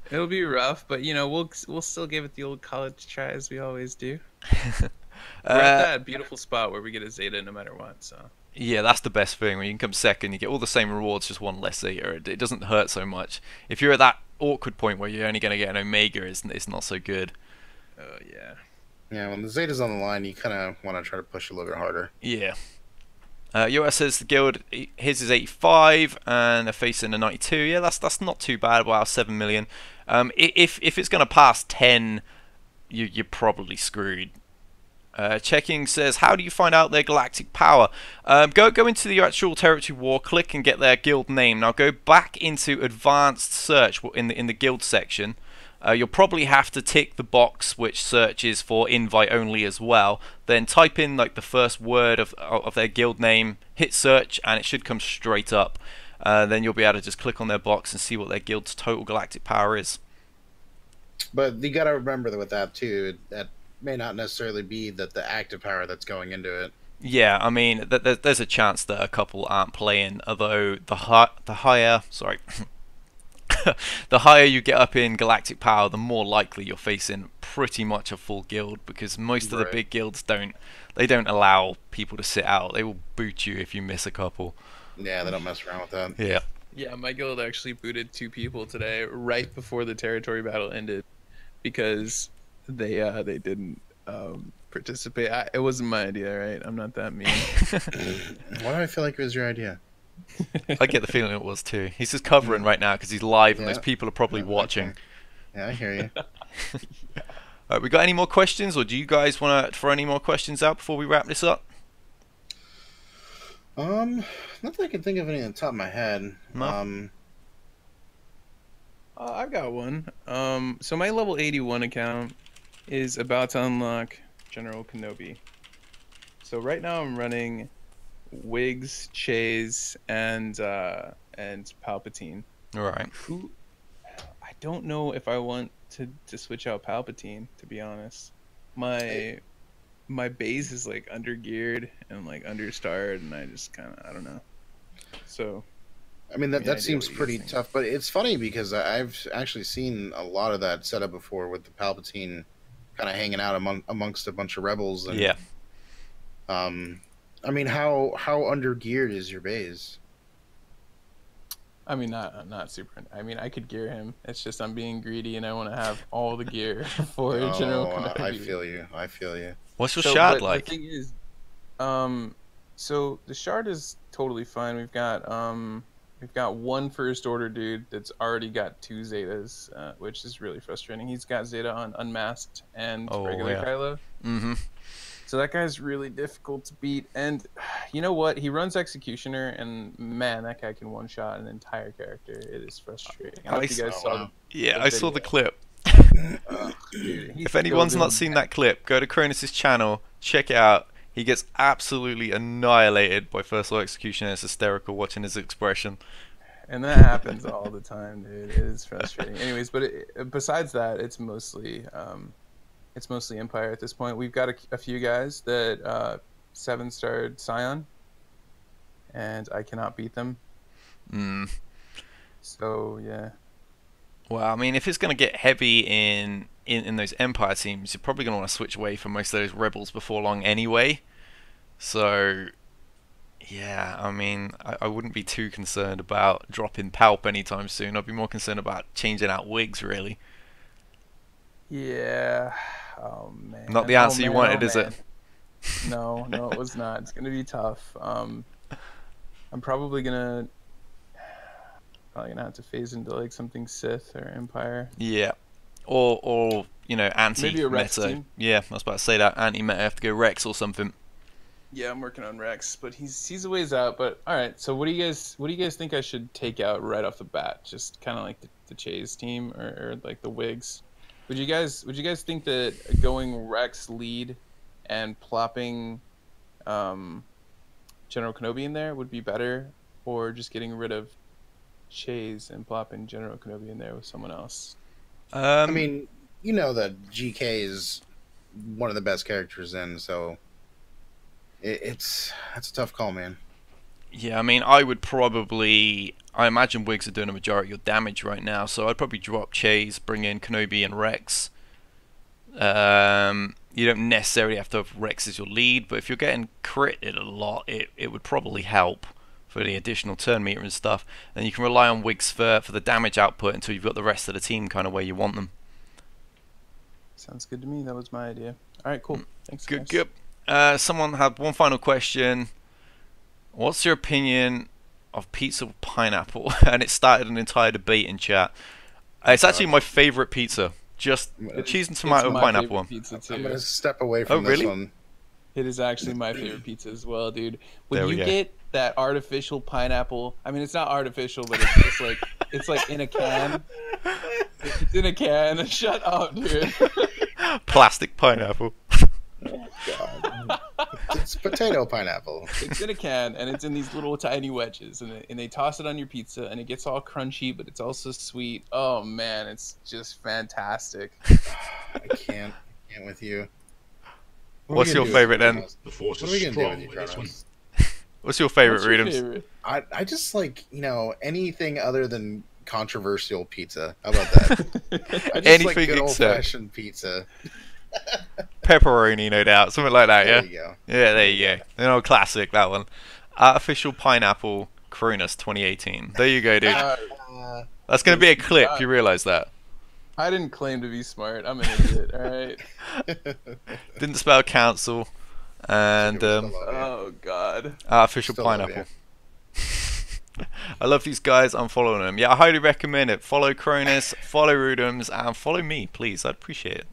It'll be rough, but you know we'll still give it the old college try as we always do. We're at that beautiful spot where we get a Zeta no matter what. So yeah, that's the best thing. When you can come second, you get all the same rewards, just one less Zeta. It doesn't hurt so much. If you're at that awkward point where you're only going to get an Omega, it's not so good. Oh yeah. Yeah, when the Zeta's on the line, you kind of want to try to push a little bit harder. Yeah. Yoa says the guild, his is 85 and they're facing a 92. Yeah, that's not too bad. Wow, 7 million. If it's going to pass 10, you're probably screwed. Checking says, how do you find out their galactic power? Go into the actual territory war, click and get their guild name. Now go back into advanced search in the guild section. You'll probably have to tick the box which searches for invite only as well. Then type in like the first word of their guild name, hit search, and it should come straight up. Then you'll be able to just click on their box and see what their guild's total galactic power is. But you got to remember that with that too, that may not necessarily be the active power that's going into it. Yeah, I mean, there's a chance that a couple aren't playing, although the higher, sorry. The higher you get up in galactic power, the more likely you're facing pretty much a full guild, because most of the big guilds don't allow people to sit out. They will boot you if you miss a couple. Yeah, they don't mess around with that. Yeah. Yeah, my guild actually booted 2 people today right before the territory battle ended because they didn't participate. It wasn't my idea, right? I'm not that mean. Why do I feel like it was your idea? I get the feeling it was too. He's just covering right now because he's live and those people are probably watching. Okay. Yeah, I hear you. We got any more questions, or do you guys want to throw any more questions out before we wrap this up? Not that I can think of any on the top of my head. No? I've got one. So my level 81 account is about to unlock General Kenobi. So right now I'm running Wiggs, Chase, and Palpatine. All right. Who? I don't know if I want to switch out Palpatine, to be honest. My base is like under geared and like understarred, and I just kind of, I don't know. So I mean, that seems what you pretty guys think. tough, but it's funny because I've actually seen a lot of that setup before with the Palpatine kind of hanging out amongst a bunch of rebels. And, Yeah. I mean, how under geared is your base? I mean, not super. I mean, I could gear him. It's just I'm being greedy and I want to have all the gear for General Kenobi. I feel you. I feel you. What's your So, shard but like? The thing is, so the shard is totally fine. We've got one first order dude that's already got 2 Zetas, which is really frustrating. He's got Zeta on Unmasked and regular yeah. Kylo. Mm-hmm. So that guy's really difficult to beat. And you know what? He runs Executioner, and man, that guy can one-shot an entire character. It is frustrating. I don't know if you guys saw Yeah, the I saw the video. clip. Dude, he's If anyone's still not doing seen that clip, go to Cronus' channel, check it out. He gets absolutely annihilated by First Law Executioner. It's hysterical watching his expression. And that happens all the time, dude. It is frustrating. Anyways, but besides that, it's mostly Empire at this point. We've got a few guys that 7-starred Scion, and I cannot beat them. Mm. So yeah. Well, I mean, if it's going to get heavy in those Empire teams, you're probably going to want to switch away from most of those Rebels before long anyway. So, yeah, I mean, I wouldn't be too concerned about dropping Palp anytime soon. I'd be more concerned about changing out Wiggs, really. Yeah. Oh man. Not the answer you wanted, is man. it? No, it was not. It's gonna be tough. I'm probably gonna have to phase into like something Sith or Empire. Yeah. Or you know, Maybe a Rex anti-meta. team. Yeah, I was about to say that. Anti-meta, have to go Rex or something. Yeah, I'm working on Rex, but he's a ways out. But all right, so what do you guys think I should take out right off the bat? Just kind of like the Chase team or like the Wigs. Would you guys think that going Rex lead and plopping General Kenobi in there would be better, or just getting rid of Chase and plopping General Kenobi in there with someone else? I mean, you know that GK is one of the best characters in, so that's a tough call, man. Yeah, I mean, I imagine Wiggs are doing a majority of your damage right now, so I'd probably drop Chase, bring in Kenobi and Rex. You don't necessarily have to have Rex as your lead, but if you're getting critted a lot, it would probably help for the additional turn meter and stuff. And you can rely on Wiggs for the damage output until you've got the rest of the team kind of where you want them. Sounds good to me. That was my idea. All right, cool. Thanks, guys. Good. Someone had one final question. What's your opinion of pizza with pineapple? And it started an entire debate in chat. It's actually my favorite pizza. Just cheese and tomato my pineapple favorite one. pizza too. I'm gonna step away from this really? one. It is actually my favorite pizza as well, dude. When There we you go. get that artificial pineapple, I mean, it's not artificial, but it's just like it's like in a can. It's in a can. Shut up, dude. Plastic pineapple. God. It's potato pineapple. It's in a can, and it's in these little tiny wedges, and they toss it on your pizza, and it gets all crunchy, but it's also sweet. Oh man, it's just fantastic. I can't with you. What's your favorite then? The force What are is we gonna do strong with you, with this one. Cronus? What's your favorite, What's your Rudems? favorite? I just like, anything other than controversial pizza. How about that? I just like Anything good old except fashioned pizza. pepperoni, no doubt. Something like that, yeah? There you go. Yeah, there you go. An old classic, that one. Artificial pineapple Cronus 2018. There you go, dude. That's going to be a clip, you realise that? I didn't claim to be smart. I'm an idiot. All right. Didn't spell council. And Still love you. Oh God. artificial Still love pineapple. I love these guys. I'm following them. Yeah, I highly recommend it. Follow Cronus, follow Rudems, and follow me, please. I'd appreciate it.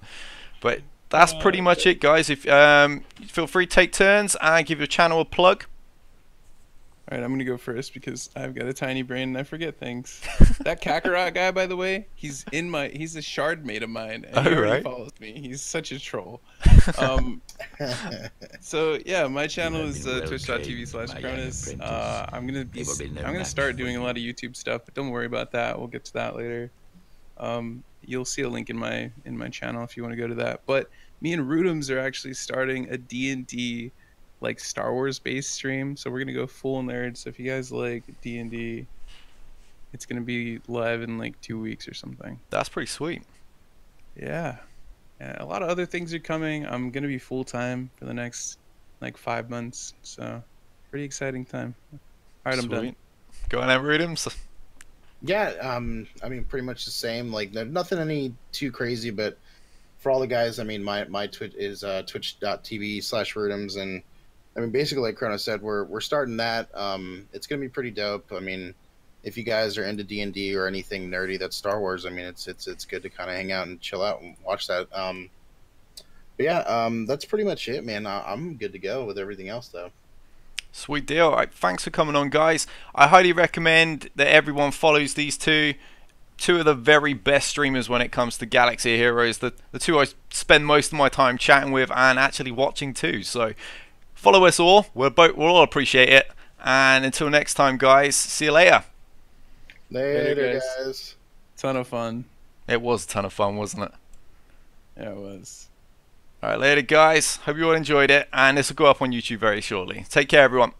But that's pretty much it, guys. If feel free to take turns and give your channel a plug. All right, I'm gonna go first because I've got a tiny brain and I forget things. That Kakarot guy, by the way, he's a shard mate of mine, and he already follows me. He's such a troll. So yeah, my channel is twitch.tv/Cronus. I'm gonna start doing a lot of YouTube stuff, but don't worry about that. We'll get to that later. You'll see a link in my channel if you want to go to that. But me and Rudems are actually starting a D&D like Star Wars based stream, so we're gonna go full nerd. So if you guys like D&D, it's gonna be live in like 2 weeks or something. That's pretty sweet. Yeah, a lot of other things are coming. I'm gonna be full time for the next like 5 months, so pretty exciting time. All right, I'm done. Go on, Rudems. Yeah, I mean, pretty much the same. Like, nothing any too crazy, but for all the guys, I mean, my Twitch is twitch.tv/Rudems, and I mean, basically, like Cronus said, we're starting that. It's gonna be pretty dope. I mean, if you guys are into D&D or anything nerdy that's Star Wars, I mean, it's good to kind of hang out and chill out and watch that. But yeah, that's pretty much it, man. I'm good to go with everything else, though. Sweet deal. All right, thanks for coming on, guys. I highly recommend that everyone follows these two of the very best streamers when it comes to Galaxy Heroes. The two I spend most of my time chatting with and actually watching too. So follow us all. We'll all appreciate it. And until next time, guys, see you later. Later, guys. Ton of fun. It was a ton of fun, wasn't it? Yeah, it was. All right, later, guys. Hope you all enjoyed it. And this will go up on YouTube very shortly. Take care, everyone.